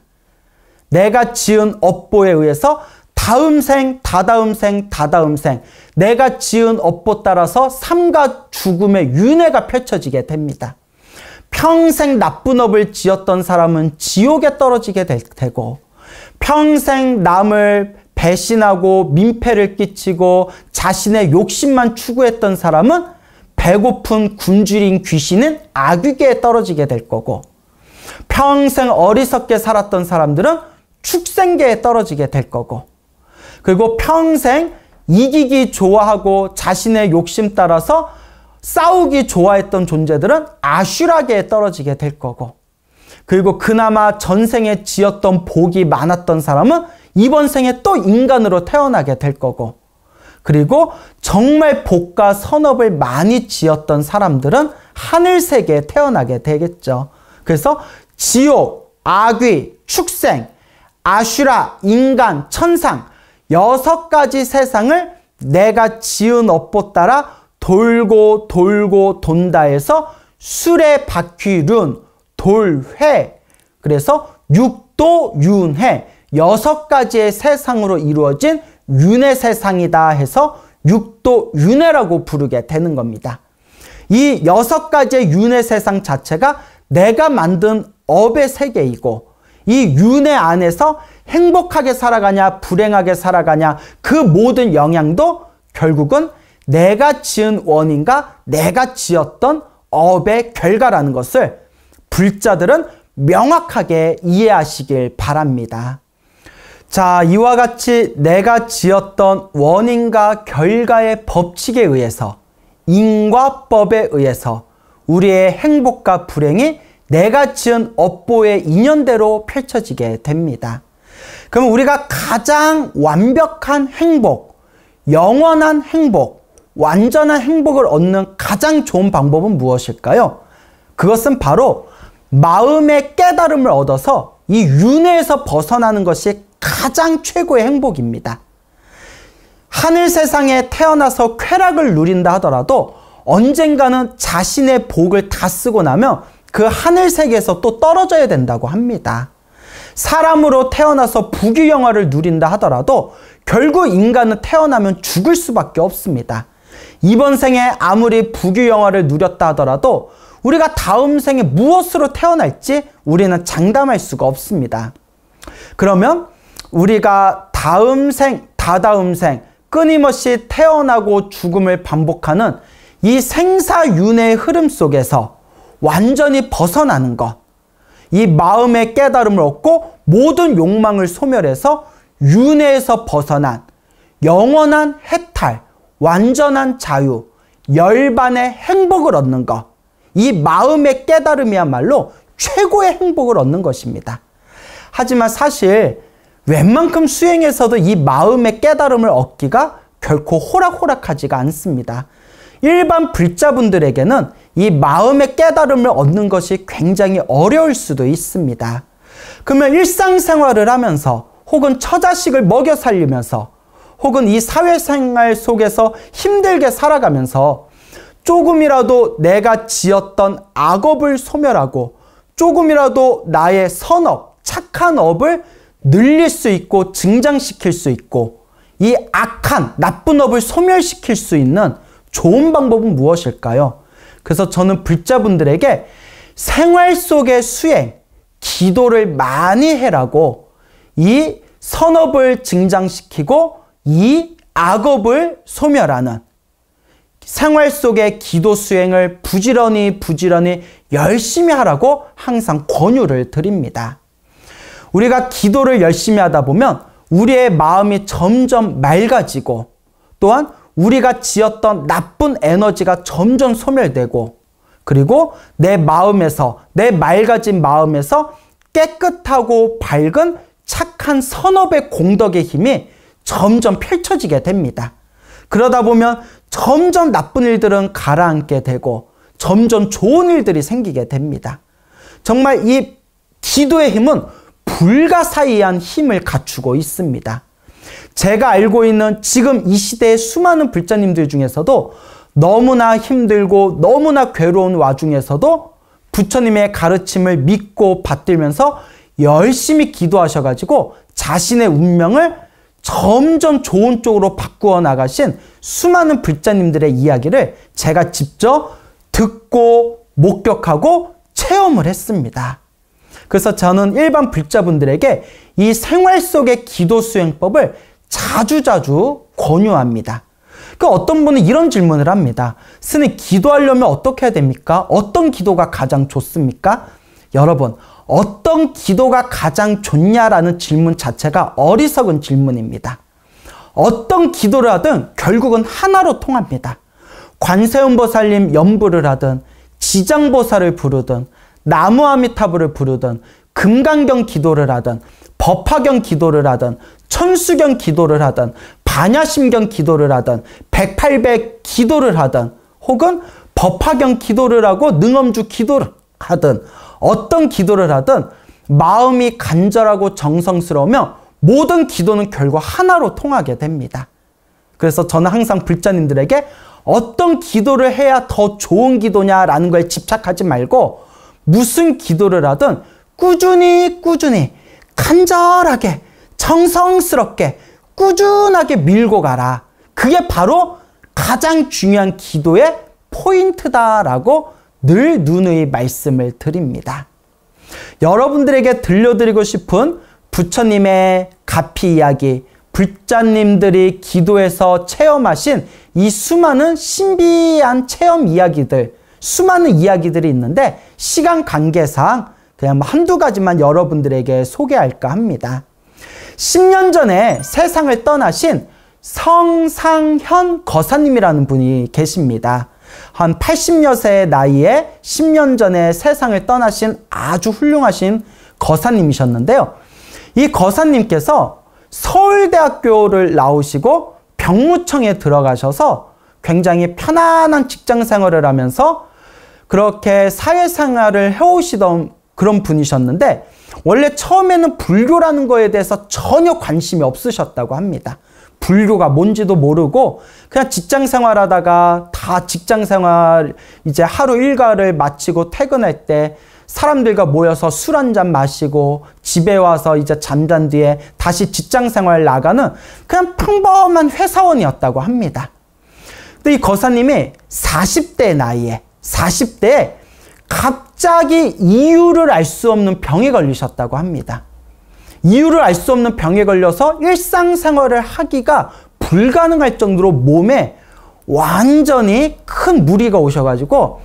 내가 지은 업보에 의해서 다음 생, 다다음 생, 다다음 생, 내가 지은 업보 따라서 삶과 죽음의 윤회가 펼쳐지게 됩니다. 평생 나쁜 업을 지었던 사람은 지옥에 떨어지게 되고, 평생 남을 배신하고 민폐를 끼치고 자신의 욕심만 추구했던 사람은 배고픈 굶주린 귀신은 악귀계에 떨어지게 될 거고, 평생 어리석게 살았던 사람들은 축생계에 떨어지게 될 거고, 그리고 평생 이기기 좋아하고 자신의 욕심 따라서 싸우기 좋아했던 존재들은 아슈라계에 떨어지게 될 거고, 그리고 그나마 전생에 지었던 복이 많았던 사람은 이번 생에 또 인간으로 태어나게 될 거고, 그리고 정말 복과 선업을 많이 지었던 사람들은 하늘세계에 태어나게 되겠죠. 그래서 지옥, 악귀, 축생, 아슈라, 인간, 천상 6가지 세상을 내가 지은 업보 따라 돌고 돌고 돈다 해서 수레 바퀴륜 돌회, 그래서 육도윤회, 6가지의 세상으로 이루어진 윤회 세상이다 해서 육도윤회라고 부르게 되는 겁니다. 이 6가지의 윤회 세상 자체가 내가 만든 업의 세계이고, 이 윤회 안에서 행복하게 살아가냐 불행하게 살아가냐 그 모든 영향도 결국은 내가 지은 원인과 내가 지었던 업의 결과라는 것을 불자들은 명확하게 이해하시길 바랍니다. 자, 이와 같이 내가 지었던 원인과 결과의 법칙에 의해서, 인과법에 의해서 우리의 행복과 불행이 내가 지은 업보의 인연대로 펼쳐지게 됩니다. 그럼 우리가 가장 완벽한 행복, 영원한 행복, 완전한 행복을 얻는 가장 좋은 방법은 무엇일까요? 그것은 바로 마음의 깨달음을 얻어서 이 윤회에서 벗어나는 것이 가장 최고의 행복입니다. 하늘 세상에 태어나서 쾌락을 누린다 하더라도 언젠가는 자신의 복을 다 쓰고 나면 그 하늘 세계에서 또 떨어져야 된다고 합니다. 사람으로 태어나서 부귀영화를 누린다 하더라도 결국 인간은 태어나면 죽을 수밖에 없습니다. 이번 생에 아무리 부귀영화를 누렸다 하더라도 우리가 다음 생에 무엇으로 태어날지 우리는 장담할 수가 없습니다. 그러면 우리가 다음 생, 다다음 생 끊임없이 태어나고 죽음을 반복하는 이 생사윤회의 흐름 속에서 완전히 벗어나는 것, 이 마음의 깨달음을 얻고 모든 욕망을 소멸해서 윤회에서 벗어난 영원한 해탈, 완전한 자유, 열반의 행복을 얻는 것, 이 마음의 깨달음이야말로 최고의 행복을 얻는 것입니다. 하지만 사실 웬만큼 수행에서도 이 마음의 깨달음을 얻기가 결코 호락호락하지가 않습니다. 일반 불자분들에게는 이 마음의 깨달음을 얻는 것이 굉장히 어려울 수도 있습니다. 그러면 일상생활을 하면서 혹은 처자식을 먹여 살리면서 혹은 이 사회생활 속에서 힘들게 살아가면서 조금이라도 내가 지었던 악업을 소멸하고 조금이라도 나의 선업, 착한 업을 늘릴 수 있고 증장시킬 수 있고 이 악한, 나쁜 업을 소멸시킬 수 있는 좋은 방법은 무엇일까요? 그래서 저는 불자분들에게 생활 속의 수행, 기도를 많이 해라고 이 선업을 증장시키고 이 악업을 소멸하는 생활 속의 기도 수행을 부지런히 열심히 하라고 항상 권유를 드립니다. 우리가 기도를 열심히 하다 보면 우리의 마음이 점점 맑아지고 또한 우리가 지었던 나쁜 에너지가 점점 소멸되고 그리고 내 마음에서, 내 맑아진 마음에서 깨끗하고 밝은 착한 선업의 공덕의 힘이 점점 펼쳐지게 됩니다. 그러다 보면 점점 나쁜 일들은 가라앉게 되고 점점 좋은 일들이 생기게 됩니다. 정말 이 기도의 힘은 불가사의한 힘을 갖추고 있습니다. 제가 알고 있는 지금 이 시대의 수많은 불자님들 중에서도 너무나 힘들고 너무나 괴로운 와중에서도 부처님의 가르침을 믿고 받들면서 열심히 기도하셔가지고 자신의 운명을 점점 좋은 쪽으로 바꾸어 나가신 수많은 불자님들의 이야기를 제가 직접 듣고 목격하고 체험을 했습니다. 그래서 저는 일반 불자분들에게 이 생활 속의 기도 수행법을 자주자주 권유합니다. 그 어떤 분은 이런 질문을 합니다. 스님, 기도하려면 어떻게 해야 됩니까? 어떤 기도가 가장 좋습니까? 여러분, 어떤 기도가 가장 좋냐라는 질문 자체가 어리석은 질문입니다. 어떤 기도를 하든 결국은 하나로 통합니다. 관세음보살님 연부를 하든 지장보살을 부르든 나무아미타불을 부르든 금강경 기도를 하든 법화경 기도를 하든 천수경 기도를 하든 반야심경 기도를 하든 108배 기도를 하든 혹은 법화경 기도를 하고 능엄주 기도를 하든 어떤 기도를 하든 마음이 간절하고 정성스러우면 모든 기도는 결국 하나로 통하게 됩니다. 그래서 저는 항상 불자님들에게 어떤 기도를 해야 더 좋은 기도냐라는 거에 집착하지 말고 무슨 기도를 하든 꾸준히 간절하게 정성스럽게 꾸준하게 밀고 가라. 그게 바로 가장 중요한 기도의 포인트다라고 늘 누누이 말씀을 드립니다. 여러분들에게 들려드리고 싶은 부처님의 가피 이야기, 불자님들이 기도에서 체험하신 이 수많은 신비한 체험 이야기들, 수많은 이야기들이 있는데 시간 관계상 그냥 한두 가지만 여러분들에게 소개할까 합니다. 10년 전에 세상을 떠나신 성상현 거사님이라는 분이 계십니다. 한 80여 세의 나이에 10년 전에 세상을 떠나신 아주 훌륭하신 거사님이셨는데요. 이 거사님께서 서울대학교를 나오시고 병무청에 들어가셔서 굉장히 편안한 직장 생활을 하면서 그렇게 사회생활을 해오시던 그런 분이셨는데 원래 처음에는 불교라는 거에 대해서 전혀 관심이 없으셨다고 합니다. 불교가 뭔지도 모르고 그냥 직장 생활하다가 다 직장 생활 이제 하루 일과를 마치고 퇴근할 때 사람들과 모여서 술 한잔 마시고 집에 와서 이제 잠잔 뒤에 다시 직장 생활 나가는 그냥 평범한 회사원이었다고 합니다. 근데 이 거사님이 40대 나이에 40대에 갑자기 이유를 알 수 없는 병에 걸리셨다고 합니다. 이유를 알 수 없는 병에 걸려서 일상생활을 하기가 불가능할 정도로 몸에 완전히 큰 무리가 오셔가지고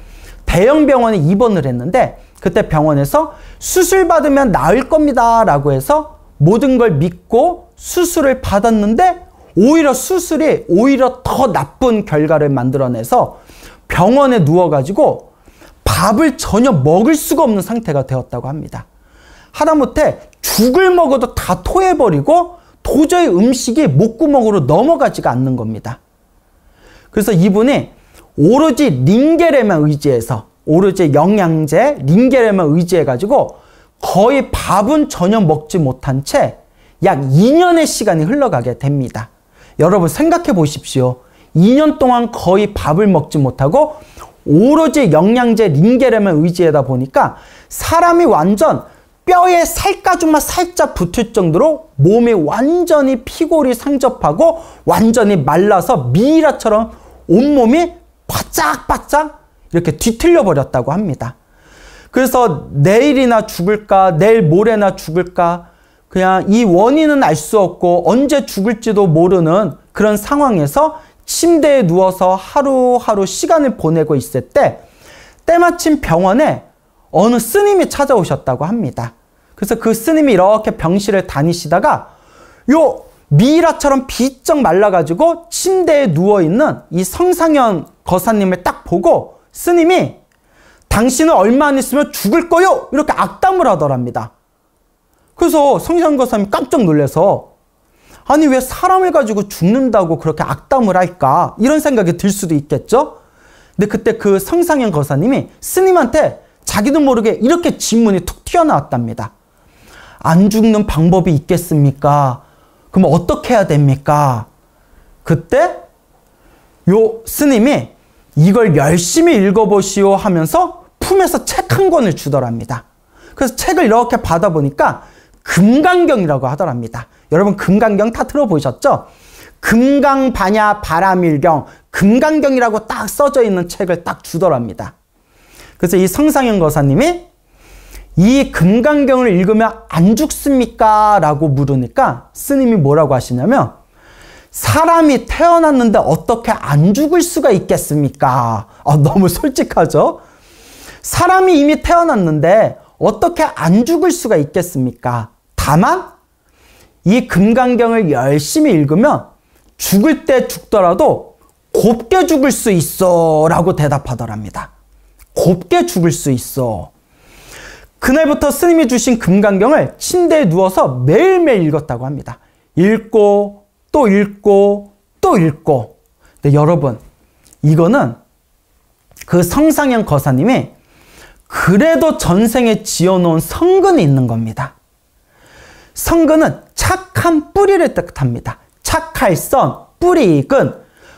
대형 병원에 입원을 했는데 그때 병원에서 수술 받으면 나을 겁니다 라고 해서 모든 걸 믿고 수술을 받았는데 오히려 수술이 오히려 더 나쁜 결과를 만들어내서 병원에 누워가지고 밥을 전혀 먹을 수가 없는 상태가 되었다고 합니다. 하다못해 죽을 먹어도 다 토해버리고 도저히 음식이 목구멍으로 넘어가지가 않는 겁니다. 그래서 이분이 오로지 링겔에만 의지해서 오로지 영양제 링겔에만 의지해가지고 거의 밥은 전혀 먹지 못한 채 약 2년의 시간이 흘러가게 됩니다. 여러분 생각해 보십시오. 2년 동안 거의 밥을 먹지 못하고 오로지 영양제 링겔에만 의지하다 보니까 사람이 완전 뼈에 살가죽만 살짝 붙을 정도로 몸이 완전히 피골이 상접하고 완전히 말라서 미이라처럼 온몸이 바짝바짝 이렇게 뒤틀려 버렸다고 합니다. 그래서 내일이나 죽을까 내일 모레나 죽을까 그냥 이 원인은 알 수 없고 언제 죽을지도 모르는 그런 상황에서 침대에 누워서 하루하루 시간을 보내고 있을 때 때마침 병원에 어느 스님이 찾아오셨다고 합니다. 그래서 그 스님이 이렇게 병실을 다니시다가 요 미이라처럼 비쩍 말라가지고 침대에 누워있는 이 성상현 거사님을 딱 보고 스님이 당신은 얼마 안 있으면 죽을 거요! 이렇게 악담을 하더랍니다. 그래서 성상현 거사님이 깜짝 놀라서 아니 왜 사람을 가지고 죽는다고 그렇게 악담을 할까? 이런 생각이 들 수도 있겠죠? 근데 그때 그 성상현 거사님이 스님한테 자기도 모르게 이렇게 질문이 툭 튀어나왔답니다. 안 죽는 방법이 있겠습니까? 그럼 어떻게 해야 됩니까? 그때 요 스님이 이걸 열심히 읽어보시오 하면서 품에서 책 한 권을 주더랍니다. 그래서 책을 이렇게 받아보니까 금강경이라고 하더랍니다. 여러분 금강경 다 들어보셨죠? 금강반야 바라밀경 금강경이라고 딱 써져 있는 책을 딱 주더랍니다. 그래서 이 성상현 거사님이 이 금강경을 읽으면 안 죽습니까? 라고 물으니까 스님이 뭐라고 하시냐면 사람이 태어났는데 어떻게 안 죽을 수가 있겠습니까? 너무 솔직하죠? 사람이 이미 태어났는데 어떻게 안 죽을 수가 있겠습니까? 다만 이 금강경을 열심히 읽으면 죽을 때 죽더라도 곱게 죽을 수 있어 라고 대답하더랍니다. 곱게 죽을 수 있어. 그날부터 스님이 주신 금강경을 침대에 누워서 매일매일 읽었다고 합니다. 읽고 또 읽고 또 읽고. 근데 여러분 이거는 그 성상현 거사님이 그래도 전생에 지어놓은 성근이 있는 겁니다. 성근은 착한 뿌리를 뜻합니다. 착할 선, 뿌리익은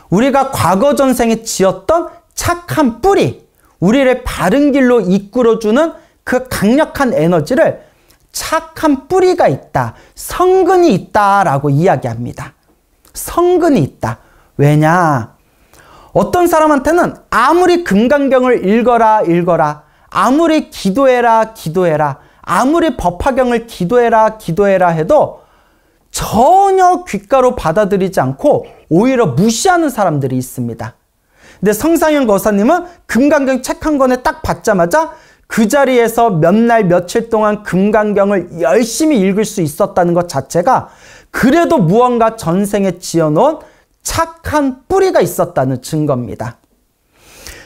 우리가 과거 전생에 지었던 착한 뿌리, 우리를 바른 길로 이끌어주는 그 강력한 에너지를 착한 뿌리가 있다, 성근이 있다라고 이야기합니다. 성근이 있다. 왜냐? 어떤 사람한테는 아무리 금강경을 읽어라, 아무리 기도해라, 아무리 법화경을 기도해라 해도 전혀 귓가로 받아들이지 않고 오히려 무시하는 사람들이 있습니다. 근데 성상현 거사님은 금강경 책 한 권에 딱 받자마자 그 자리에서 몇 날 며칠 동안 금강경을 열심히 읽을 수 있었다는 것 자체가 그래도 무언가 전생에 지어놓은 착한 뿌리가 있었다는 증거입니다.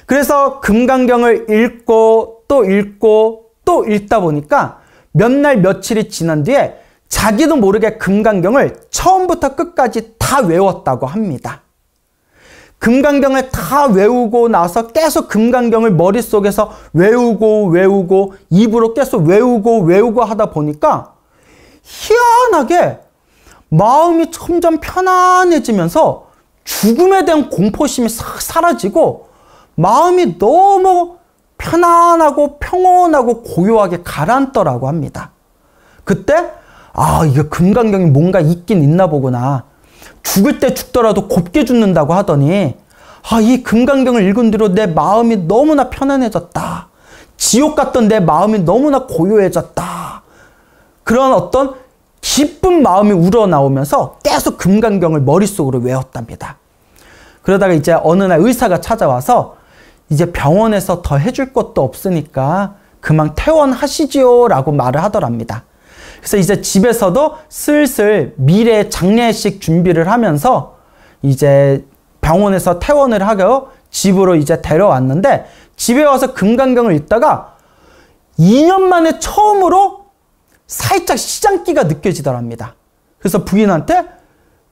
그래서 금강경을 읽고 또 읽다 보니까 몇 날 며칠이 지난 뒤에 자기도 모르게 금강경을 처음부터 끝까지 다 외웠다고 합니다. 금강경을 다 외우고 나서 계속 금강경을 머릿속에서 외우고 입으로 계속 외우고 하다 보니까 희한하게 마음이 점점 편안해지면서 죽음에 대한 공포심이 싹 사라지고 마음이 너무 편안하고 평온하고 고요하게 가라앉더라고 합니다. 그때 이게 금강경이 뭔가 있긴 있나 보구나. 죽을 때 죽더라도 곱게 죽는다고 하더니 이 금강경을 읽은 뒤로 내 마음이 너무나 편안해졌다. 지옥 같던 내 마음이 너무나 고요해졌다. 그런 어떤 기쁜 마음이 우러나오면서 계속 금강경을 머릿속으로 외웠답니다. 그러다가 이제 어느 날 의사가 찾아와서 이제 병원에서 더 해줄 것도 없으니까 그만 퇴원하시지요 라고 말을 하더랍니다. 그래서 이제 집에서도 슬슬 미래 장례식 준비를 하면서 이제 병원에서 퇴원을 하고 집으로 이제 데려왔는데 집에 와서 금강경을 읽다가 2년 만에 처음으로 살짝 시장기가 느껴지더랍니다. 그래서 부인한테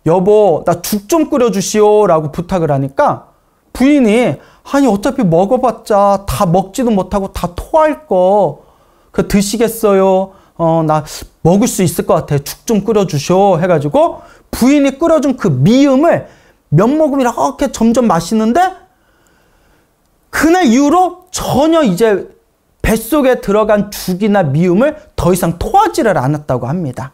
여보 나 죽 좀 끓여주시오 라고 부탁을 하니까 부인이 아니 어차피 먹어봤자 다 먹지도 못하고 다 토할 거 그 드시겠어요? 나 먹을 수 있을 것 같아. 죽 좀 끓여주쇼 해가지고 부인이 끓여준 그 미음을 몇 모금 이렇게 점점 마시는데 그날 이후로 전혀 이제 뱃속에 들어간 죽이나 미음을 더 이상 토하지를 않았다고 합니다.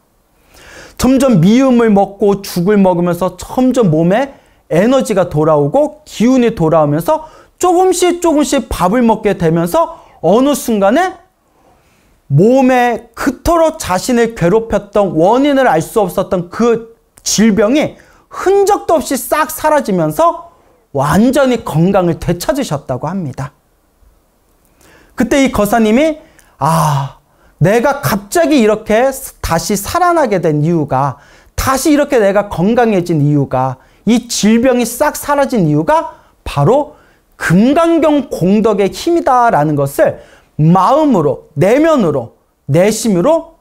점점 미음을 먹고 죽을 먹으면서 점점 몸에 에너지가 돌아오고 기운이 돌아오면서 조금씩 밥을 먹게 되면서 어느 순간에 몸에 그토록 자신을 괴롭혔던 원인을 알 수 없었던 그 질병이 흔적도 없이 싹 사라지면서 완전히 건강을 되찾으셨다고 합니다. 그때 이 거사님이 내가 갑자기 이렇게 다시 살아나게 된 이유가, 다시 이렇게 내가 건강해진 이유가, 이 질병이 싹 사라진 이유가 바로 금강경 공덕의 힘이다라는 것을 마음으로, 내면으로, 내심으로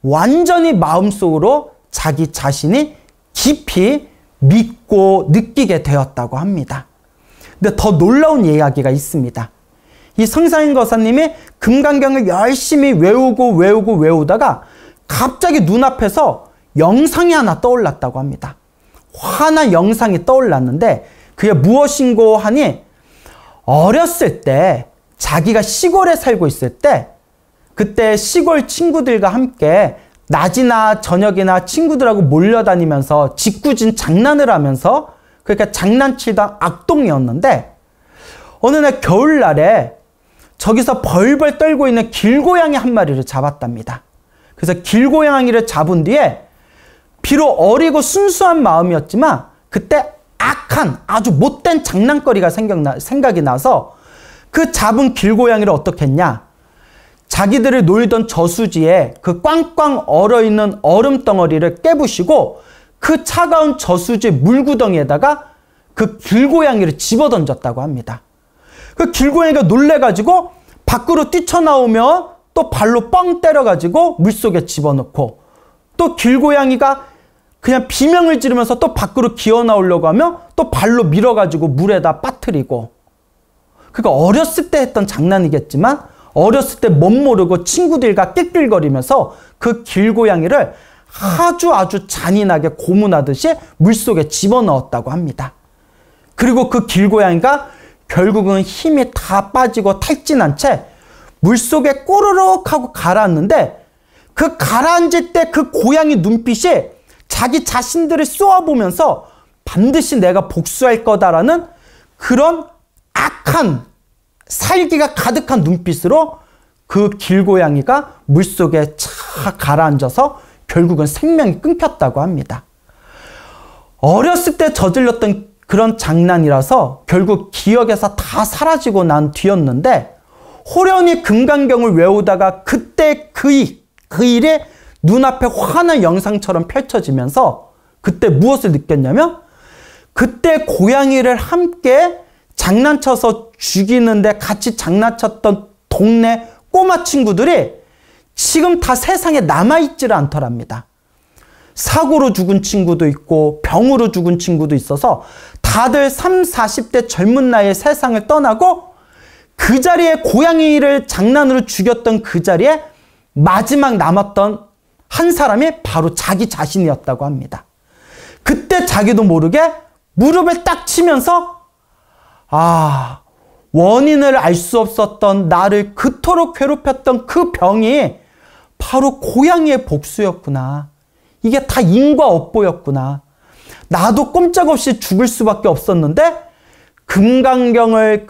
완전히 마음속으로 자기 자신이 깊이 믿고 느끼게 되었다고 합니다. 근데 더 놀라운 이야기가 있습니다. 이 성상현 거사님이 금강경을 열심히 외우다가 갑자기 눈앞에서 영상이 하나 떠올랐다고 합니다. 환한 영상이 떠올랐는데 그게 무엇인고 하니 어렸을 때 자기가 시골에 살고 있을 때 그때 시골 친구들과 함께 낮이나 저녁이나 친구들하고 몰려다니면서 짓궂은 장난을 하면서 그러니까 장난치던 악동이었는데 어느 날 겨울날에 저기서 벌벌 떨고 있는 길고양이 한 마리를 잡았답니다. 그래서 길고양이를 잡은 뒤에 비록 어리고 순수한 마음이었지만 그때 악한 아주 못된 장난거리가 생각이 나서 그 잡은 길고양이를 어떻게 했냐? 자기들을 놀던 저수지에 그 꽝꽝 얼어있는 얼음 덩어리를 깨부시고 그 차가운 저수지 물구덩이에다가 그 길고양이를 집어던졌다고 합니다. 그 길고양이가 놀래가지고 밖으로 뛰쳐나오면 또 발로 뻥 때려가지고 물속에 집어넣고 또 길고양이가 그냥 비명을 지르면서 또 밖으로 기어나오려고 하면 또 발로 밀어가지고 물에다 빠뜨리고 그러니까 어렸을 때 했던 장난이겠지만 어렸을 때 멋모르고 친구들과 낄낄거리면서 그 길고양이를 아주 잔인하게 고문하듯이 물속에 집어넣었다고 합니다. 그리고 그 길고양이가 결국은 힘이 다 빠지고 탈진한 채 물속에 꼬르륵 하고 가라앉는데, 그 가라앉을 때 그 고양이 눈빛이 자기 자신들을 쏘아보면서 반드시 내가 복수할 거다라는 그런 악한, 살기가 가득한 눈빛으로 그 길고양이가 물속에 착 가라앉아서 결국은 생명이 끊겼다고 합니다. 어렸을 때 저질렀던 그런 장난이라서 결국 기억에서 다 사라지고 난 뒤였는데, 호련히 금강경을 외우다가 그때 그 일이 눈앞에 환한 영상처럼 펼쳐지면서 그때 무엇을 느꼈냐면, 그때 고양이를 함께 장난쳐서 죽이는데 같이 장난쳤던 동네 꼬마 친구들이 지금 다 세상에 남아있지를 않더랍니다. 사고로 죽은 친구도 있고 병으로 죽은 친구도 있어서 다들 30, 40대 젊은 나이에 세상을 떠나고, 그 자리에 고양이를 장난으로 죽였던 그 자리에 마지막 남았던 한 사람이 바로 자기 자신이었다고 합니다. 그때 자기도 모르게 무릎을 딱 치면서, 원인을 알 수 없었던 나를 그토록 괴롭혔던 그 병이 바로 고양이의 복수였구나. 이게 다 인과 업보였구나. 나도 꼼짝없이 죽을 수밖에 없었는데 금강경을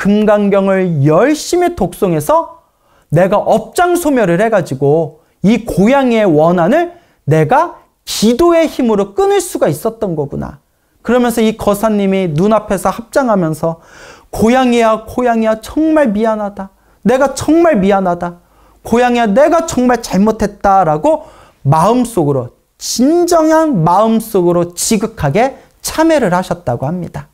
열심히 독송해서 내가 업장소멸을 해가지고 이 고양이의 원한을 내가 기도의 힘으로 끊을 수가 있었던 거구나. 그러면서 이 거사님이 눈앞에서 합장하면서 고양이야 정말 미안하다. 내가 정말 미안하다. 고양이야 내가 정말 잘못했다라고 마음속으로, 진정한 마음속으로 지극하게 참회를 하셨다고 합니다.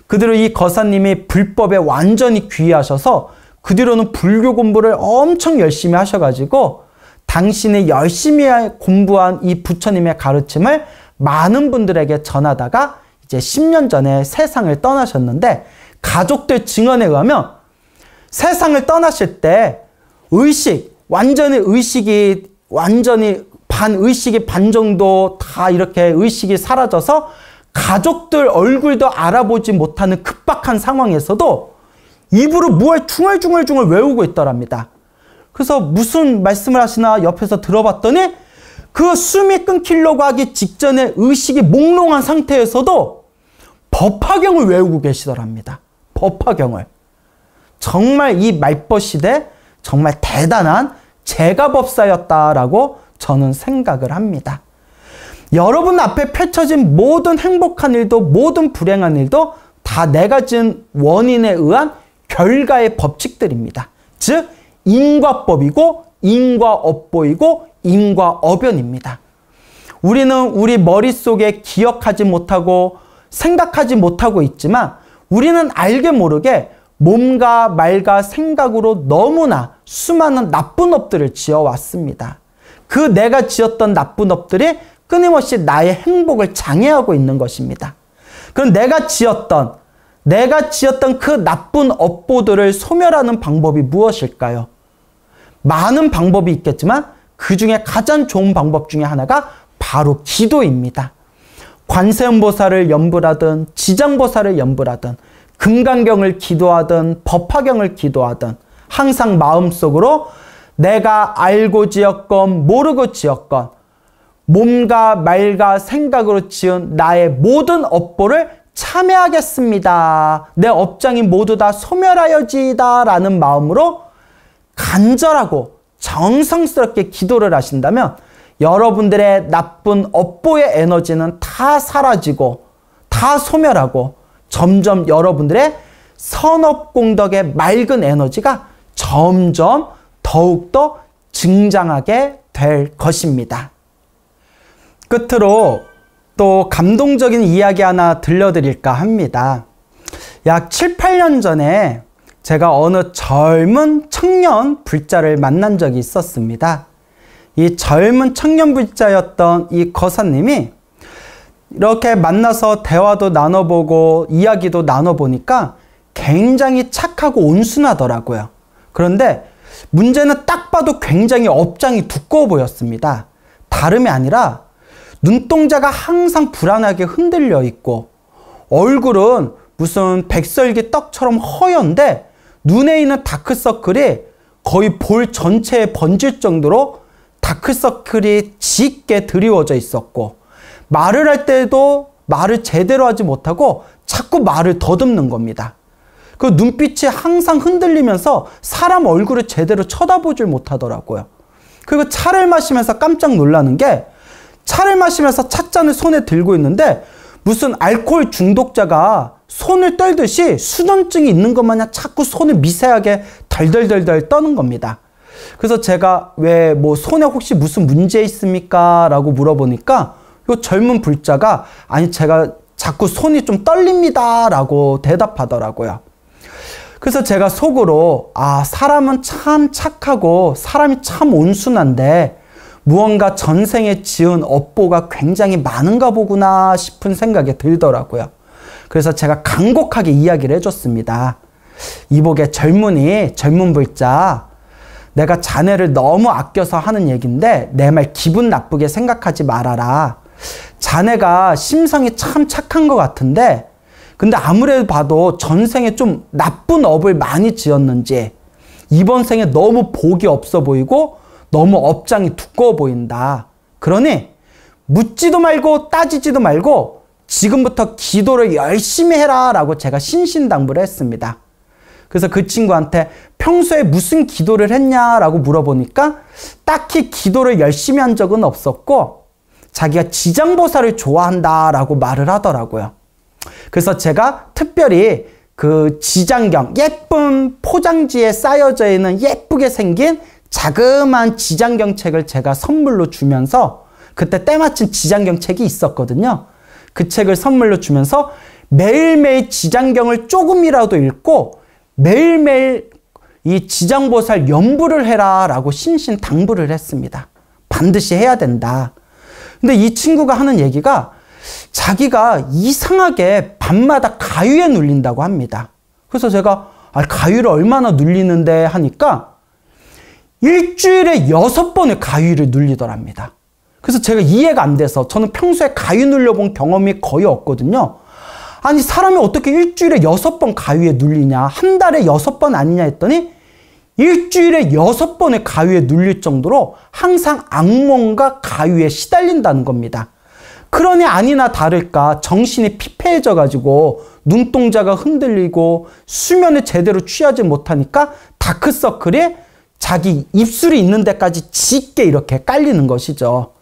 그 뒤로 이 거사님이 불법에 완전히 귀의하셔서 그 뒤로는 불교 공부를 엄청 열심히 하셔가지고 당신이 열심히 공부한 이 부처님의 가르침을 많은 분들에게 전하다가 이제 10년 전에 세상을 떠나셨는데, 가족들 증언에 의하면 세상을 떠나실 때 반의식이 반 정도 다 이렇게 의식이 사라져서 가족들 얼굴도 알아보지 못하는 급박한 상황에서도 입으로 무얼 중얼중얼 외우고 있더랍니다. 그래서 무슨 말씀을 하시나 옆에서 들어봤더니 그 숨이 끊기려고 하기 직전에 의식이 몽롱한 상태에서도 법화경을 외우고 계시더랍니다. 법화경을. 정말 이 말벗 시대 정말 대단한 제가법사였다라고 저는 생각을 합니다. 여러분 앞에 펼쳐진 모든 행복한 일도 모든 불행한 일도 다 내가 지은 원인에 의한 결과의 법칙들입니다. 즉 인과법이고 인과업보이고 인과어변입니다. 우리는 우리 머릿속에 기억하지 못하고 생각하지 못하고 있지만 우리는 알게 모르게 몸과 말과 생각으로 너무나 수많은 나쁜 업들을 지어왔습니다. 그 내가 지었던 나쁜 업들이 끊임없이 나의 행복을 장애하고 있는 것입니다. 그럼 내가 지었던 그 나쁜 업보들을 소멸하는 방법이 무엇일까요? 많은 방법이 있겠지만 그 중에 가장 좋은 방법 중에 하나가 바로 기도입니다. 관세음보살을 염불하든 지장보살을 염불하든 금강경을 기도하든 법화경을 기도하든 항상 마음속으로 내가 알고 지었건 모르고 지었건 몸과 말과 생각으로 지은 나의 모든 업보를 참회하겠습니다. 내 업장이 모두 다 소멸하여지이다 라는 마음으로 간절하고 정성스럽게 기도를 하신다면 여러분들의 나쁜 업보의 에너지는 다 사라지고 다 소멸하고 점점 여러분들의 선업공덕의 맑은 에너지가 점점 더욱더 증장하게 될 것입니다. 끝으로 또 감동적인 이야기 하나 들려드릴까 합니다. 약 7, 8년 전에 제가 어느 젊은 청년 불자를 만난 적이 있었습니다. 이 젊은 청년 불자였던 이 거사님이 이렇게 만나서 대화도 나눠보고 이야기도 나눠보니까 굉장히 착하고 온순하더라고요. 그런데 문제는 딱 봐도 굉장히 업장이 두꺼워 보였습니다. 다름이 아니라 눈동자가 항상 불안하게 흔들려 있고 얼굴은 무슨 백설기 떡처럼 허연데 눈에 있는 다크서클이 거의 볼 전체에 번질 정도로 다크서클이 짙게 드리워져 있었고 말을 할 때도 말을 제대로 하지 못하고 자꾸 말을 더듬는 겁니다. 그 눈빛이 항상 흔들리면서 사람 얼굴을 제대로 쳐다보질 못하더라고요. 그리고 차를 마시면서 깜짝 놀라는 게 차를 마시면서 찻잔을 손에 들고 있는데 무슨 알코올 중독자가 손을 떨듯이 수전증이 있는 것 마냥 자꾸 손을 미세하게 덜덜덜덜 떠는 겁니다. 그래서 제가 왜 뭐 손에 혹시 무슨 문제 있습니까? 라고 물어보니까 이 젊은 불자가 아니 제가 자꾸 손이 좀 떨립니다 라고 대답하더라고요. 그래서 제가 속으로 아 사람은 참 착하고 사람이 참 온순한데 무언가 전생에 지은 업보가 굉장히 많은가 보구나 싶은 생각이 들더라고요. 그래서 제가 간곡하게 이야기를 해줬습니다. 이복의 젊은 불자, 내가 자네를 너무 아껴서 하는 얘기인데 내 말 기분 나쁘게 생각하지 말아라. 자네가 심성이 참 착한 것 같은데 근데 아무래도 봐도 전생에 좀 나쁜 업을 많이 지었는지 이번 생에 너무 복이 없어 보이고 너무 업장이 두꺼워 보인다. 그러니 묻지도 말고 따지지도 말고 지금부터 기도를 열심히 해라 라고 제가 신신당부를 했습니다. 그래서 그 친구한테 평소에 무슨 기도를 했냐라고 물어보니까 딱히 기도를 열심히 한 적은 없었고 자기가 지장보살을 좋아한다라고 말을 하더라고요. 그래서 제가 특별히 그 지장경, 예쁜 포장지에 쌓여져 있는 예쁘게 생긴 자그마한 지장경 책을 제가 선물로 주면서 그때 때마침 지장경 책이 있었거든요. 그 책을 선물로 주면서 매일매일 지장경을 조금이라도 읽고 매일매일 이 지장보살 연부를 해라 라고 신신당부를 했습니다. 반드시 해야 된다. 근데 이 친구가 하는 얘기가 자기가 이상하게 밤마다 가위에 눌린다고 합니다. 그래서 제가 가위를 얼마나 눌리는데 하니까 일주일에 6번의 가위를 눌리더랍니다. 그래서 제가 이해가 안 돼서 저는 평소에 가위 눌려본 경험이 거의 없거든요. 아니 사람이 어떻게 일주일에 6번 가위에 눌리냐, 한 달에 6번 아니냐 했더니 일주일에 6번의 가위에 눌릴 정도로 항상 악몽과 가위에 시달린다는 겁니다. 그러니 아니나 다를까 정신이 피폐해져 가지고 눈동자가 흔들리고 수면을 제대로 취하지 못하니까 다크서클이 자기 입술이 있는 데까지 짙게 이렇게 깔리는 것이죠.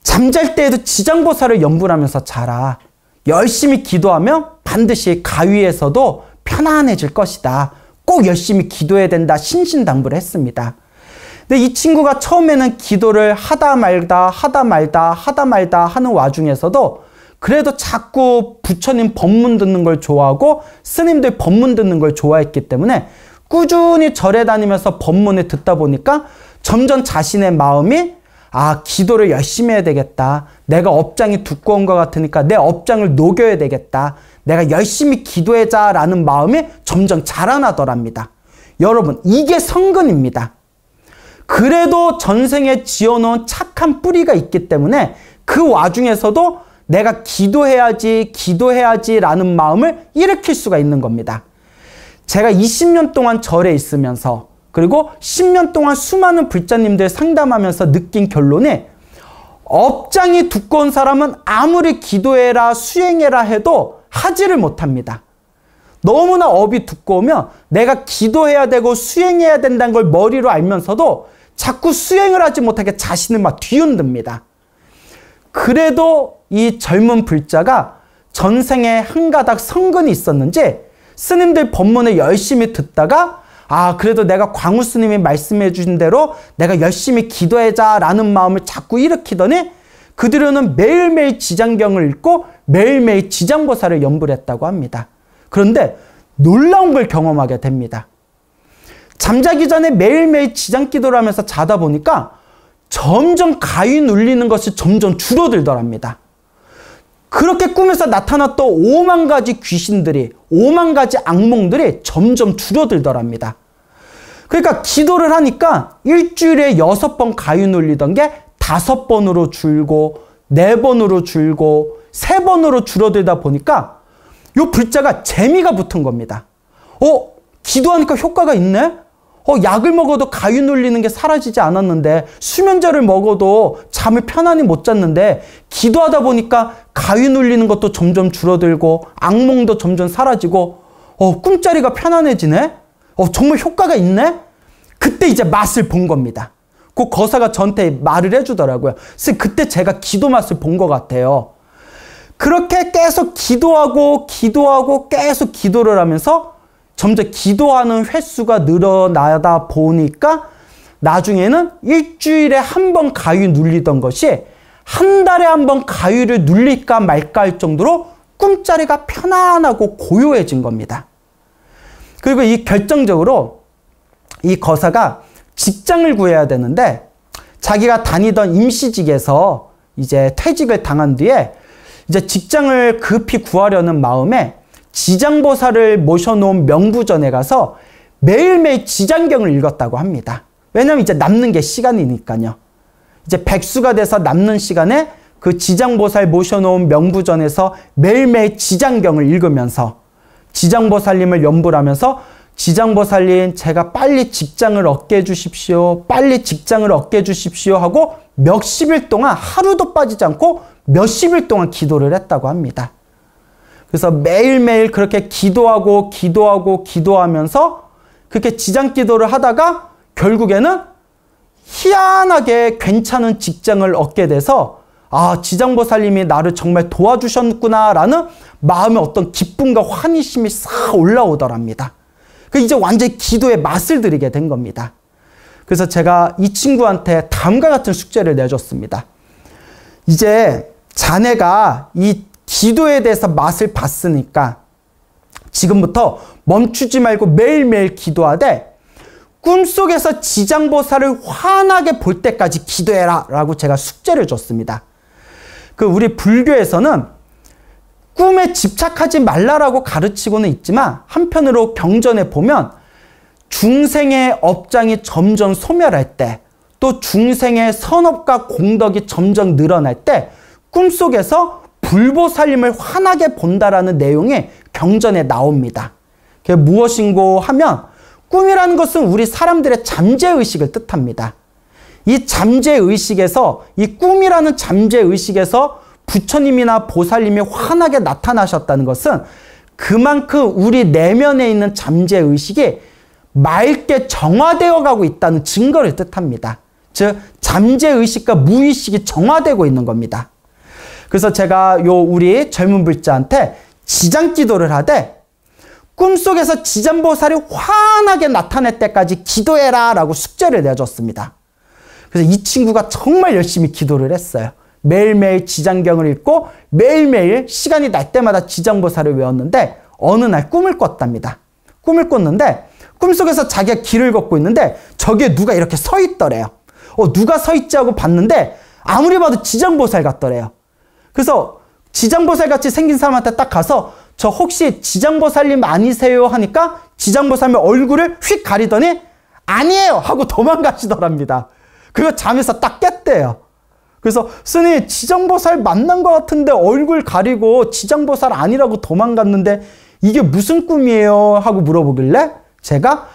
잠잘 때에도 지장보살을 연불하면서 자라. 열심히 기도하면 반드시 가위에서도 편안해질 것이다. 꼭 열심히 기도해야 된다. 신신당부를 했습니다. 근데 이 친구가 처음에는 기도를 하다 말다 하는 와중에서도 그래도 자꾸 부처님 법문 듣는 걸 좋아하고 스님들 법문 듣는 걸 좋아했기 때문에 꾸준히 절에 다니면서 법문을 듣다 보니까 점점 자신의 마음이 기도를 열심히 해야 되겠다. 내가 업장이 두꺼운 것 같으니까 내 업장을 녹여야 되겠다. 내가 열심히 기도해자 라는 마음이 점점 자라나더랍니다. 여러분, 이게 성근입니다. 그래도 전생에 지어놓은 착한 뿌리가 있기 때문에 그 와중에서도 내가 기도해야지 라는 마음을 일으킬 수가 있는 겁니다. 제가 20년 동안 절에 있으면서 그리고 10년 동안 수많은 불자님들 상담하면서 느낀 결론이 업장이 두꺼운 사람은 아무리 기도해라 수행해라 해도 하지를 못합니다. 너무나 업이 두꺼우면 내가 기도해야 되고 수행해야 된다는 걸 머리로 알면서도 자꾸 수행을 하지 못하게 자신을 막 뒤흔듭니다. 그래도 이 젊은 불자가 전생에 한 가닥 성근이 있었는지 스님들 법문을 열심히 듣다가 그래도 내가 광우 스님이 말씀해 주신 대로 내가 열심히 기도해자 라는 마음을 자꾸 일으키더니 그 뒤로는 매일매일 지장경을 읽고 매일매일 지장보살을 연불 했다고 합니다. 그런데 놀라운 걸 경험하게 됩니다. 잠자기 전에 매일매일 지장기도를 하면서 자다 보니까 점점 가위 눌리는 것이 점점 줄어들더랍니다. 그렇게 꿈에서 나타났던 5만 가지 귀신들이 5만 가지 악몽들이 점점 줄어들더랍니다. 그러니까 기도를 하니까 일주일에 6번 가위 눌리던 게 5번으로 줄고 4번으로 줄고 3번으로 줄어들다 보니까 요 불자가 재미가 붙은 겁니다. 기도하니까 효과가 있네? 약을 먹어도 가위 눌리는 게 사라지지 않았는데, 수면제를 먹어도 잠을 편안히 못 잤는데, 기도하다 보니까 가위 눌리는 것도 점점 줄어들고, 악몽도 점점 사라지고, 꿈자리가 편안해지네? 정말 효과가 있네? 그때 이제 맛을 본 겁니다. 그 거사가 저한테 말을 해주더라고요. 선생님, 그때 제가 기도 맛을 본 것 같아요. 그렇게 계속 기도하고 계속 기도를 하면서 점점 기도하는 횟수가 늘어나다 보니까 나중에는 일주일에 한 번 가위 눌리던 것이 한 달에 한 번 가위를 눌릴까 말까 할 정도로 꿈자리가 편안하고 고요해진 겁니다. 그리고 이 결정적으로 이 거사가 직장을 구해야 되는데, 자기가 다니던 임시직에서 이제 퇴직을 당한 뒤에 이제 직장을 급히 구하려는 마음에 지장보살을 모셔놓은 명부전에 가서 매일매일 지장경을 읽었다고 합니다. 왜냐면 이제 남는 게 시간이니까요. 이제 백수가 돼서 남는 시간에 그 지장보살 모셔놓은 명부전에서 매일매일 지장경을 읽으면서 지장보살님을 염불 하면서, 지장보살님, 제가 빨리 직장을 얻게 해주십시오. 빨리 직장을 얻게 해주십시오 하고 몇십일 동안, 하루도 빠지지 않고 몇십일 동안 기도를 했다고 합니다. 그래서 매일매일 그렇게 기도하면서 그렇게 지장기도를 하다가 결국에는 희한하게 괜찮은 직장을 얻게 돼서, 지장보살님이 나를 정말 도와주셨구나라는 마음의 어떤 기쁨과 환희심이 싹 올라오더랍니다. 이제 완전히 기도의 맛을 들이게 된 겁니다. 그래서 제가 이 친구한테 다음과 같은 숙제를 내줬습니다. 이제 자네가 이 기도에 대해서 맛을 봤으니까 지금부터 멈추지 말고 매일매일 기도하되 꿈속에서 지장보살을 환하게 볼 때까지 기도해라 라고 제가 숙제를 줬습니다. 우리 불교에서는 꿈에 집착하지 말라라고 가르치고는 있지만, 한편으로 경전에 보면 중생의 업장이 점점 소멸할 때, 또 중생의 선업과 공덕이 점점 늘어날 때 꿈속에서 불보살님을 환하게 본다라는 내용이 경전에 나옵니다. 그게 무엇인고 하면, 꿈이라는 것은 우리 사람들의 잠재의식을 뜻합니다. 이 잠재의식에서, 이 꿈이라는 잠재의식에서 부처님이나 보살님이 환하게 나타나셨다는 것은 그만큼 우리 내면에 있는 잠재의식이 맑게 정화되어 가고 있다는 증거를 뜻합니다. 즉, 잠재의식과 무의식이 정화되고 있는 겁니다. 그래서 제가 우리 젊은 불자한테 지장기도를 하되 꿈속에서 지장보살이 환하게 나타날 때까지 기도해라 라고 숙제를 내줬습니다. 그래서 이 친구가 정말 열심히 기도를 했어요. 매일매일 지장경을 읽고 매일매일 시간이 날 때마다 지장보살을 외웠는데, 어느 날 꿈을 꿨답니다. 꿈을 꿨는데 꿈속에서 자기가 길을 걷고 있는데 저기에 누가 이렇게 서 있더래요. 누가 서 있지 하고 봤는데 아무리 봐도 지장보살 같더래요. 그래서 지장보살 같이 생긴 사람한테 딱 가서, 저 혹시 지장보살님 아니세요? 하니까 지장보살님 얼굴을 휙 가리더니 아니에요! 하고 도망가시더랍니다. 그거 잠에서 딱 깼대요. 그래서 스님, 지장보살 만난 것 같은데 얼굴 가리고 지장보살 아니라고 도망갔는데 이게 무슨 꿈이에요? 하고 물어보길래 제가,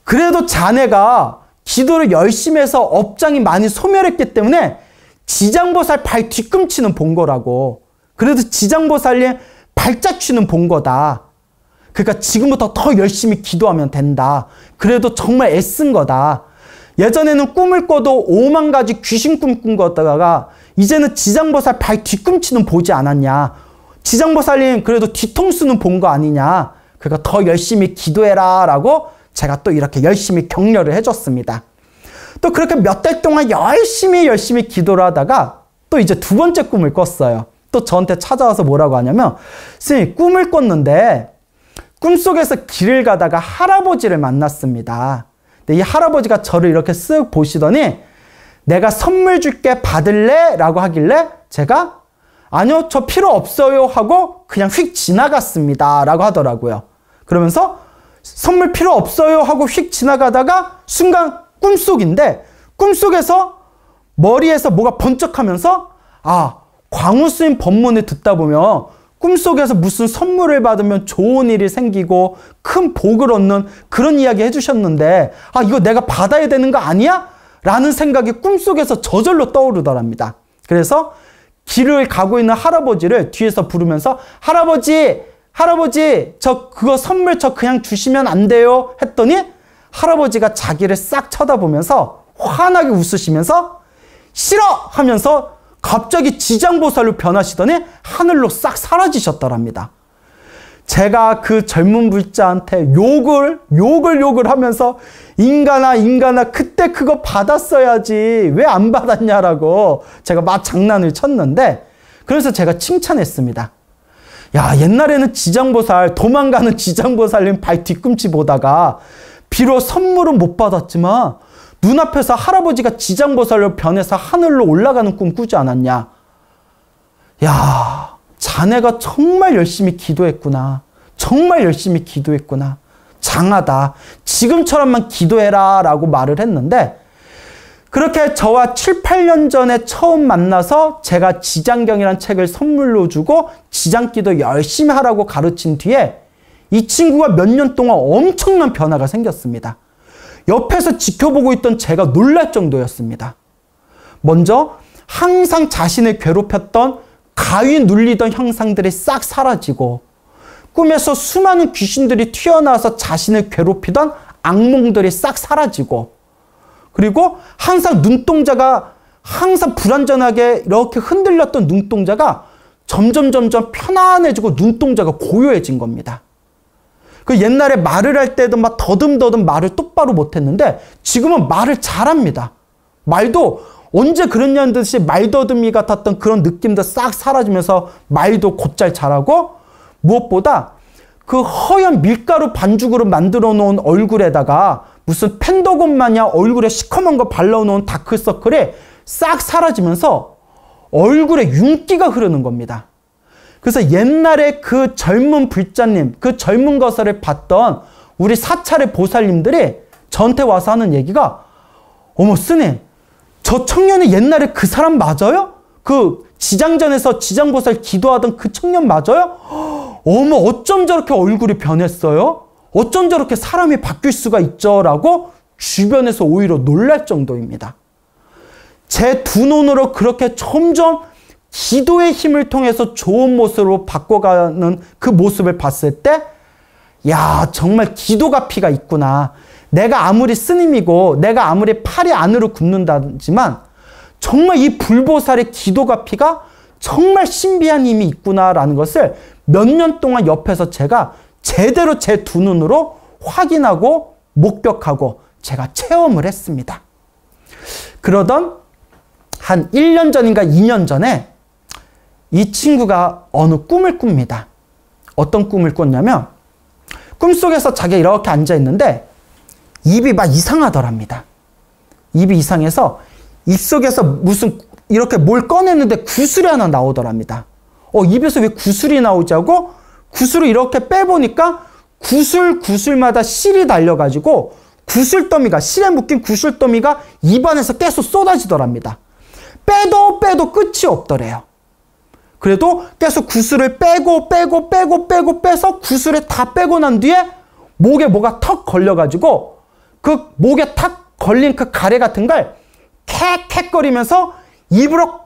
그래도 자네가 기도를 열심히 해서 업장이 많이 소멸했기 때문에 지장보살 발 뒤꿈치는 본 거라고. 그래도 지장보살님 발자취는 본 거다. 그러니까 지금부터 더 열심히 기도하면 된다. 그래도 정말 애쓴 거다. 예전에는 꿈을 꿔도 5만 가지 귀신 꿈 꾼 거다가 이제는 지장보살 발 뒤꿈치는 보지 않았냐. 지장보살님 그래도 뒤통수는 본 거 아니냐. 그러니까 더 열심히 기도해라 라고 제가 또 이렇게 열심히 격려를 해줬습니다. 또 그렇게 몇 달 동안 열심히 기도를 하다가 또 이제 두 번째 꿈을 꿨어요. 또 저한테 찾아와서 뭐라고 하냐면, 선생님, 꿈을 꿨는데 꿈속에서 길을 가다가 할아버지를 만났습니다. 근데 이 할아버지가 저를 이렇게 쓱 보시더니 내가 선물 줄게 받을래? 라고 하길래 제가 아니요, 저 필요 없어요 하고 그냥 휙 지나갔습니다 라고 하더라고요. 그러면서 선물 필요 없어요 하고 휙 지나가다가 순간 꿈속인데 꿈속에서 머리에서 뭐가 번쩍하면서 광우 스님 법문을 듣다 보면 꿈속에서 무슨 선물을 받으면 좋은 일이 생기고 큰 복을 얻는 그런 이야기 해주셨는데 이거 내가 받아야 되는 거 아니야? 라는 생각이 꿈속에서 저절로 떠오르더랍니다. 그래서 길을 가고 있는 할아버지를 뒤에서 부르면서 할아버지 저 그거 선물 저 그냥 주시면 안 돼요 했더니 할아버지가 자기를 싹 쳐다보면서 환하게 웃으시면서 싫어 하면서 갑자기 지장보살로 변하시더니 하늘로 싹 사라지셨더랍니다. 제가 그 젊은 불자한테 욕을 하면서 인간아 그때 그거 받았어야지 왜 안 받았냐라고 제가 막 장난을 쳤는데 그래서 제가 칭찬했습니다. 야, 옛날에는 지장보살, 도망가는 지장보살님 발 뒤꿈치 보다가 비록 선물은 못 받았지만 눈앞에서 할아버지가 지장보살로 변해서 하늘로 올라가는 꿈 꾸지 않았냐. 야, 자네가 정말 열심히 기도했구나. 정말 열심히 기도했구나. 장하다. 지금처럼만 기도해라 라고 말을 했는데 그렇게 저와 7, 8년 전에 처음 만나서 제가 지장경이라는 책을 선물로 주고 지장기도 열심히 하라고 가르친 뒤에 이 친구가 몇 년 동안 엄청난 변화가 생겼습니다. 옆에서 지켜보고 있던 제가 놀랄 정도였습니다. 먼저 항상 자신을 괴롭혔던 가위 눌리던 형상들이 싹 사라지고 꿈에서 수많은 귀신들이 튀어나와서 자신을 괴롭히던 악몽들이 싹 사라지고 그리고 항상 눈동자가 항상 불완전하게 이렇게 흔들렸던 눈동자가 점점 편안해지고 눈동자가 고요해진 겁니다. 그 옛날에 말을 할 때도 막 더듬더듬 말을 똑바로 못했는데 지금은 말을 잘합니다. 말도 언제 그랬냐는 듯이 말더듬이 같았던 그런 느낌도 싹 사라지면서 말도 곧잘 잘하고 무엇보다 그 허연 밀가루 반죽으로 만들어 놓은 얼굴에다가 무슨 펜더곤 마냥 얼굴에 시커먼 거 발라놓은 다크서클이 싹 사라지면서 얼굴에 윤기가 흐르는 겁니다. 그래서 옛날에 그 젊은 불자님, 그 젊은 거설을 봤던 우리 사찰의 보살님들이 저한테 와서 하는 얘기가 어머 스님, 저 청년이 옛날에 그 사람 맞아요? 그 지장전에서 지장보살 기도하던 그 청년 맞아요? 어머 어쩜 저렇게 얼굴이 변했어요? 어쩜 저렇게 사람이 바뀔 수가 있죠? 라고 주변에서 오히려 놀랄 정도입니다. 제 두 눈으로 그렇게 점점 기도의 힘을 통해서 좋은 모습으로 바꿔가는 그 모습을 봤을 때 야, 정말 기도가 피가 있구나. 내가 아무리 스님이고 내가 아무리 팔이 안으로 굽는다지만 정말 이 불보살의 기도가 피가 정말 신비한 힘이 있구나라는 것을 몇 년 동안 옆에서 제가 제대로 제 두 눈으로 확인하고 목격하고 제가 체험을 했습니다. 그러던 한 1년 전인가 2년 전에 이 친구가 어느 꿈을 꿉니다. 어떤 꿈을 꿨냐면 꿈속에서 자기가 이렇게 앉아있는데 입이 막 이상하더랍니다. 입이 이상해서 입속에서 무슨 이렇게 뭘 꺼냈는데 구슬이 하나 나오더랍니다. 입에서 왜 구슬이 나오지 하고 구슬을 이렇게 빼보니까 구슬마다 실이 달려가지고 구슬더미가 실에 묶인 구슬더미가 입안에서 계속 쏟아지더랍니다. 빼도 끝이 없더래요. 그래도 계속 구슬을 빼고 빼서 구슬을 다 빼고 난 뒤에 목에 뭐가 턱 걸려가지고 그 목에 탁 걸린 그 가래 같은 걸 캑캑거리면서 입으로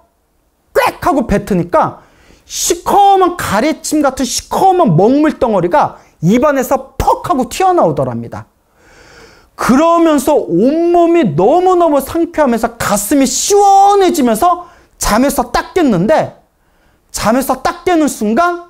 꽥 하고 뱉으니까 시커먼 가래침 같은 시커먼 먹물 덩어리가 입안에서 퍽 하고 튀어나오더랍니다. 그러면서 온몸이 너무너무 상쾌하면서 가슴이 시원해지면서 잠에서 딱 깼는데 잠에서 딱 깨는 순간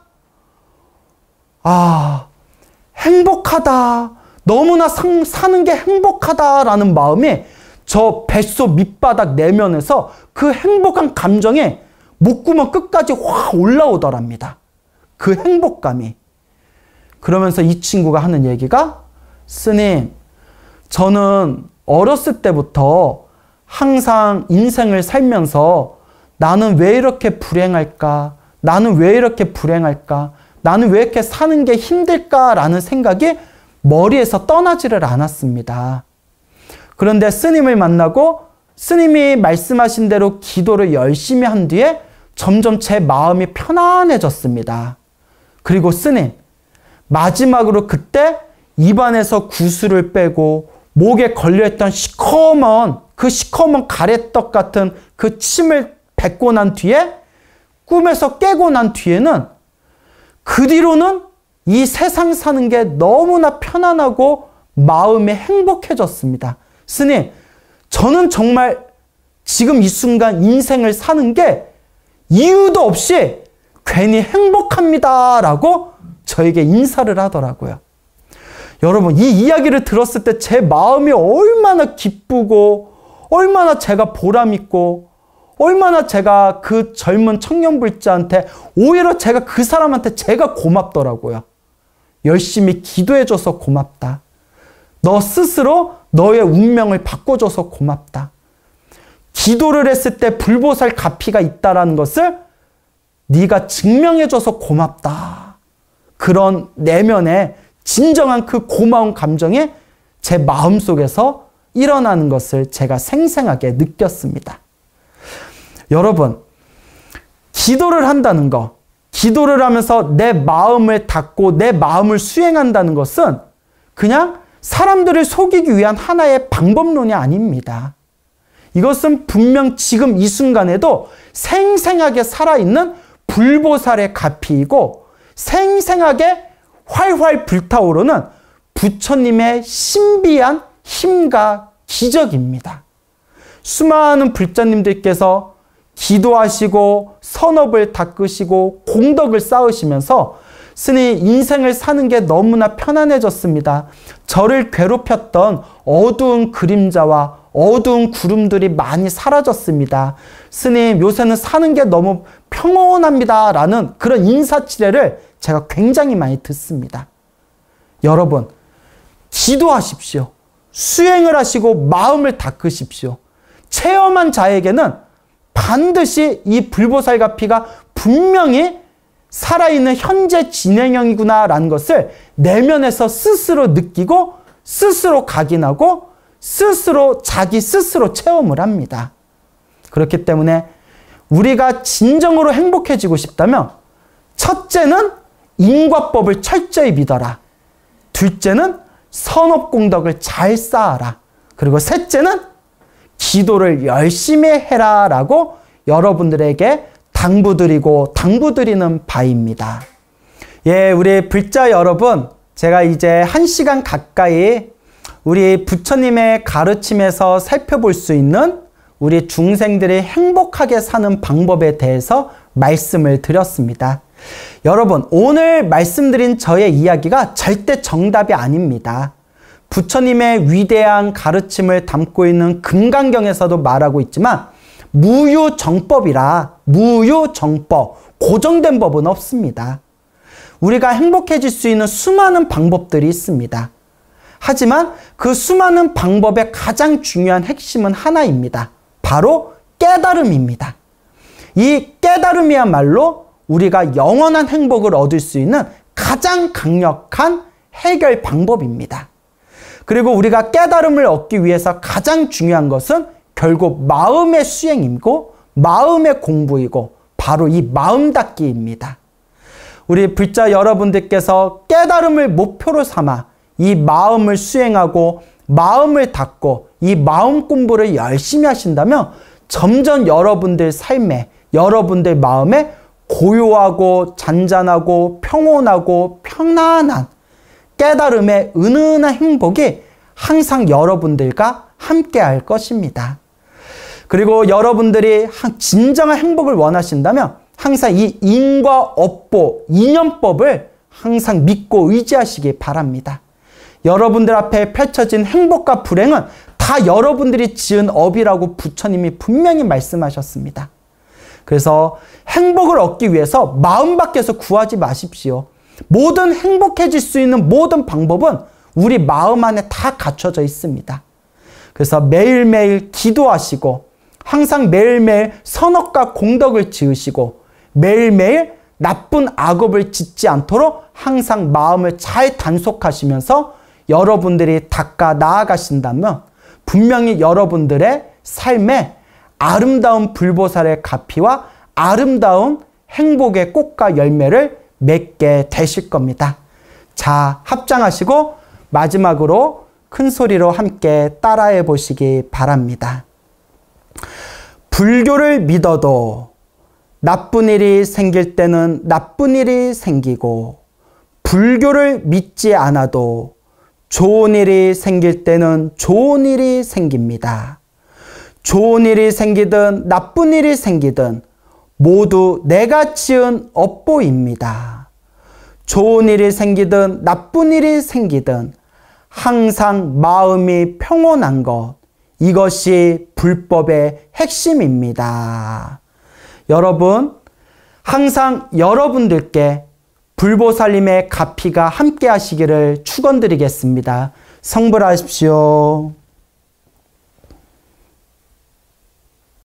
행복하다. 너무나 사는 게 행복하다라는 마음이 저 뱃속 밑바닥 내면에서 그 행복한 감정이 목구멍 끝까지 확 올라오더랍니다. 그 행복감이. 그러면서 이 친구가 하는 얘기가 스님, 저는 어렸을 때부터 항상 인생을 살면서 나는 왜 이렇게 불행할까? 나는 왜 이렇게 불행할까? 나는 왜 이렇게 사는 게 힘들까라는 생각이 머리에서 떠나지를 않았습니다. 그런데 스님을 만나고 스님이 말씀하신 대로 기도를 열심히 한 뒤에 점점 제 마음이 편안해졌습니다. 그리고 스님, 마지막으로 그때 입안에서 구슬을 빼고 목에 걸려있던 시커먼 가래떡 같은 그 침을 뱉고 난 뒤에 꿈에서 깨고 난 뒤에는 그 뒤로는 이 세상 사는 게 너무나 편안하고 마음이 행복해졌습니다. 스님, 저는 정말 지금 이 순간 인생을 사는 게 이유도 없이 괜히 행복합니다 라고 저에게 인사를 하더라고요. 여러분, 이 이야기를 들었을 때 제 마음이 얼마나 기쁘고 얼마나 제가 보람있고 얼마나 제가 그 젊은 청년불자한테 오히려 제가 그 사람한테 제가 고맙더라고요. 열심히 기도해줘서 고맙다. 너 스스로 너의 운명을 바꿔줘서 고맙다. 기도를 했을 때 불보살 가피가 있다는 것을 네가 증명해줘서 고맙다. 그런 내면의 진정한 그 고마운 감정이 제 마음속에서 일어나는 것을 제가 생생하게 느꼈습니다. 여러분, 기도를 한다는 것, 기도를 하면서 내 마음을 닫고 내 마음을 수행한다는 것은 그냥 사람들을 속이기 위한 하나의 방법론이 아닙니다. 이것은 분명 지금 이 순간에도 생생하게 살아있는 불보살의 가피이고 생생하게 활활 불타오르는 부처님의 신비한 힘과 기적입니다. 수많은 불자님들께서 기도하시고 선업을 닦으시고 공덕을 쌓으시면서 스님 인생을 사는 게 너무나 편안해졌습니다. 저를 괴롭혔던 어두운 그림자와 어두운 구름들이 많이 사라졌습니다. 스님, 요새는 사는 게 너무 평온합니다 라는 그런 인사치레를 제가 굉장히 많이 듣습니다. 여러분, 기도하십시오. 수행을 하시고 마음을 닦으십시오. 체험한 자에게는 반드시 이 불보살가피가 분명히 살아있는 현재 진행형이구나 라는 것을 내면에서 스스로 느끼고 스스로 각인하고 자기 스스로 체험을 합니다. 그렇기 때문에 우리가 진정으로 행복해지고 싶다면 첫째는 인과법을 철저히 믿어라. 둘째는 선업공덕을 잘 쌓아라. 그리고 셋째는 기도를 열심히 해라 라고 여러분들에게 당부드리는 바입니다. 예, 우리 불자 여러분, 제가 이제 1시간 가까이 우리 부처님의 가르침에서 살펴볼 수 있는 우리 중생들이 행복하게 사는 방법에 대해서 말씀을 드렸습니다. 여러분, 오늘 말씀드린 저의 이야기가 절대 정답이 아닙니다. 부처님의 위대한 가르침을 담고 있는 금강경에서도 말하고 있지만 무유정법이라 무유정법, 고정된 법은 없습니다. 우리가 행복해질 수 있는 수많은 방법들이 있습니다. 하지만 그 수많은 방법의 가장 중요한 핵심은 하나입니다. 바로 깨달음입니다. 이 깨달음이야말로 우리가 영원한 행복을 얻을 수 있는 가장 강력한 해결 방법입니다. 그리고 우리가 깨달음을 얻기 위해서 가장 중요한 것은 결국 마음의 수행이고 마음의 공부이고 바로 이 마음 닫기입니다. 우리 불자 여러분들께서 깨달음을 목표로 삼아 이 마음을 수행하고 마음을 닫고 이 마음 공부를 열심히 하신다면 점점 여러분들 삶에, 여러분들 마음에 고요하고 잔잔하고 평온하고 편안한 깨달음의 은은한 행복이 항상 여러분들과 함께 할 것입니다. 그리고 여러분들이 진정한 행복을 원하신다면 항상 이 인과 업보, 인연법을 항상 믿고 의지하시기 바랍니다. 여러분들 앞에 펼쳐진 행복과 불행은 다 여러분들이 지은 업이라고 부처님이 분명히 말씀하셨습니다. 그래서 행복을 얻기 위해서 마음 밖에서 구하지 마십시오. 모든 행복해질 수 있는 모든 방법은 우리 마음 안에 다 갖춰져 있습니다. 그래서 매일매일 기도하시고 항상 매일매일 선업과 공덕을 지으시고 매일매일 나쁜 악업을 짓지 않도록 항상 마음을 잘 단속하시면서 여러분들이 닦아 나아가신다면 분명히 여러분들의 삶에 아름다운 불보살의 가피와 아름다운 행복의 꽃과 열매를 맺게 되실 겁니다. 자, 합장하시고 마지막으로 큰 소리로 함께 따라해 보시기 바랍니다. 불교를 믿어도 나쁜 일이 생길 때는 나쁜 일이 생기고, 불교를 믿지 않아도 좋은 일이 생길 때는 좋은 일이 생깁니다. 좋은 일이 생기든 나쁜 일이 생기든 모두 내가 지은 업보입니다. 좋은 일이 생기든 나쁜 일이 생기든 항상 마음이 평온한 것, 이것이 불법의 핵심입니다. 여러분, 항상 여러분들께 불보살님의 가피가 함께 하시기를 축원드리겠습니다. 성불하십시오.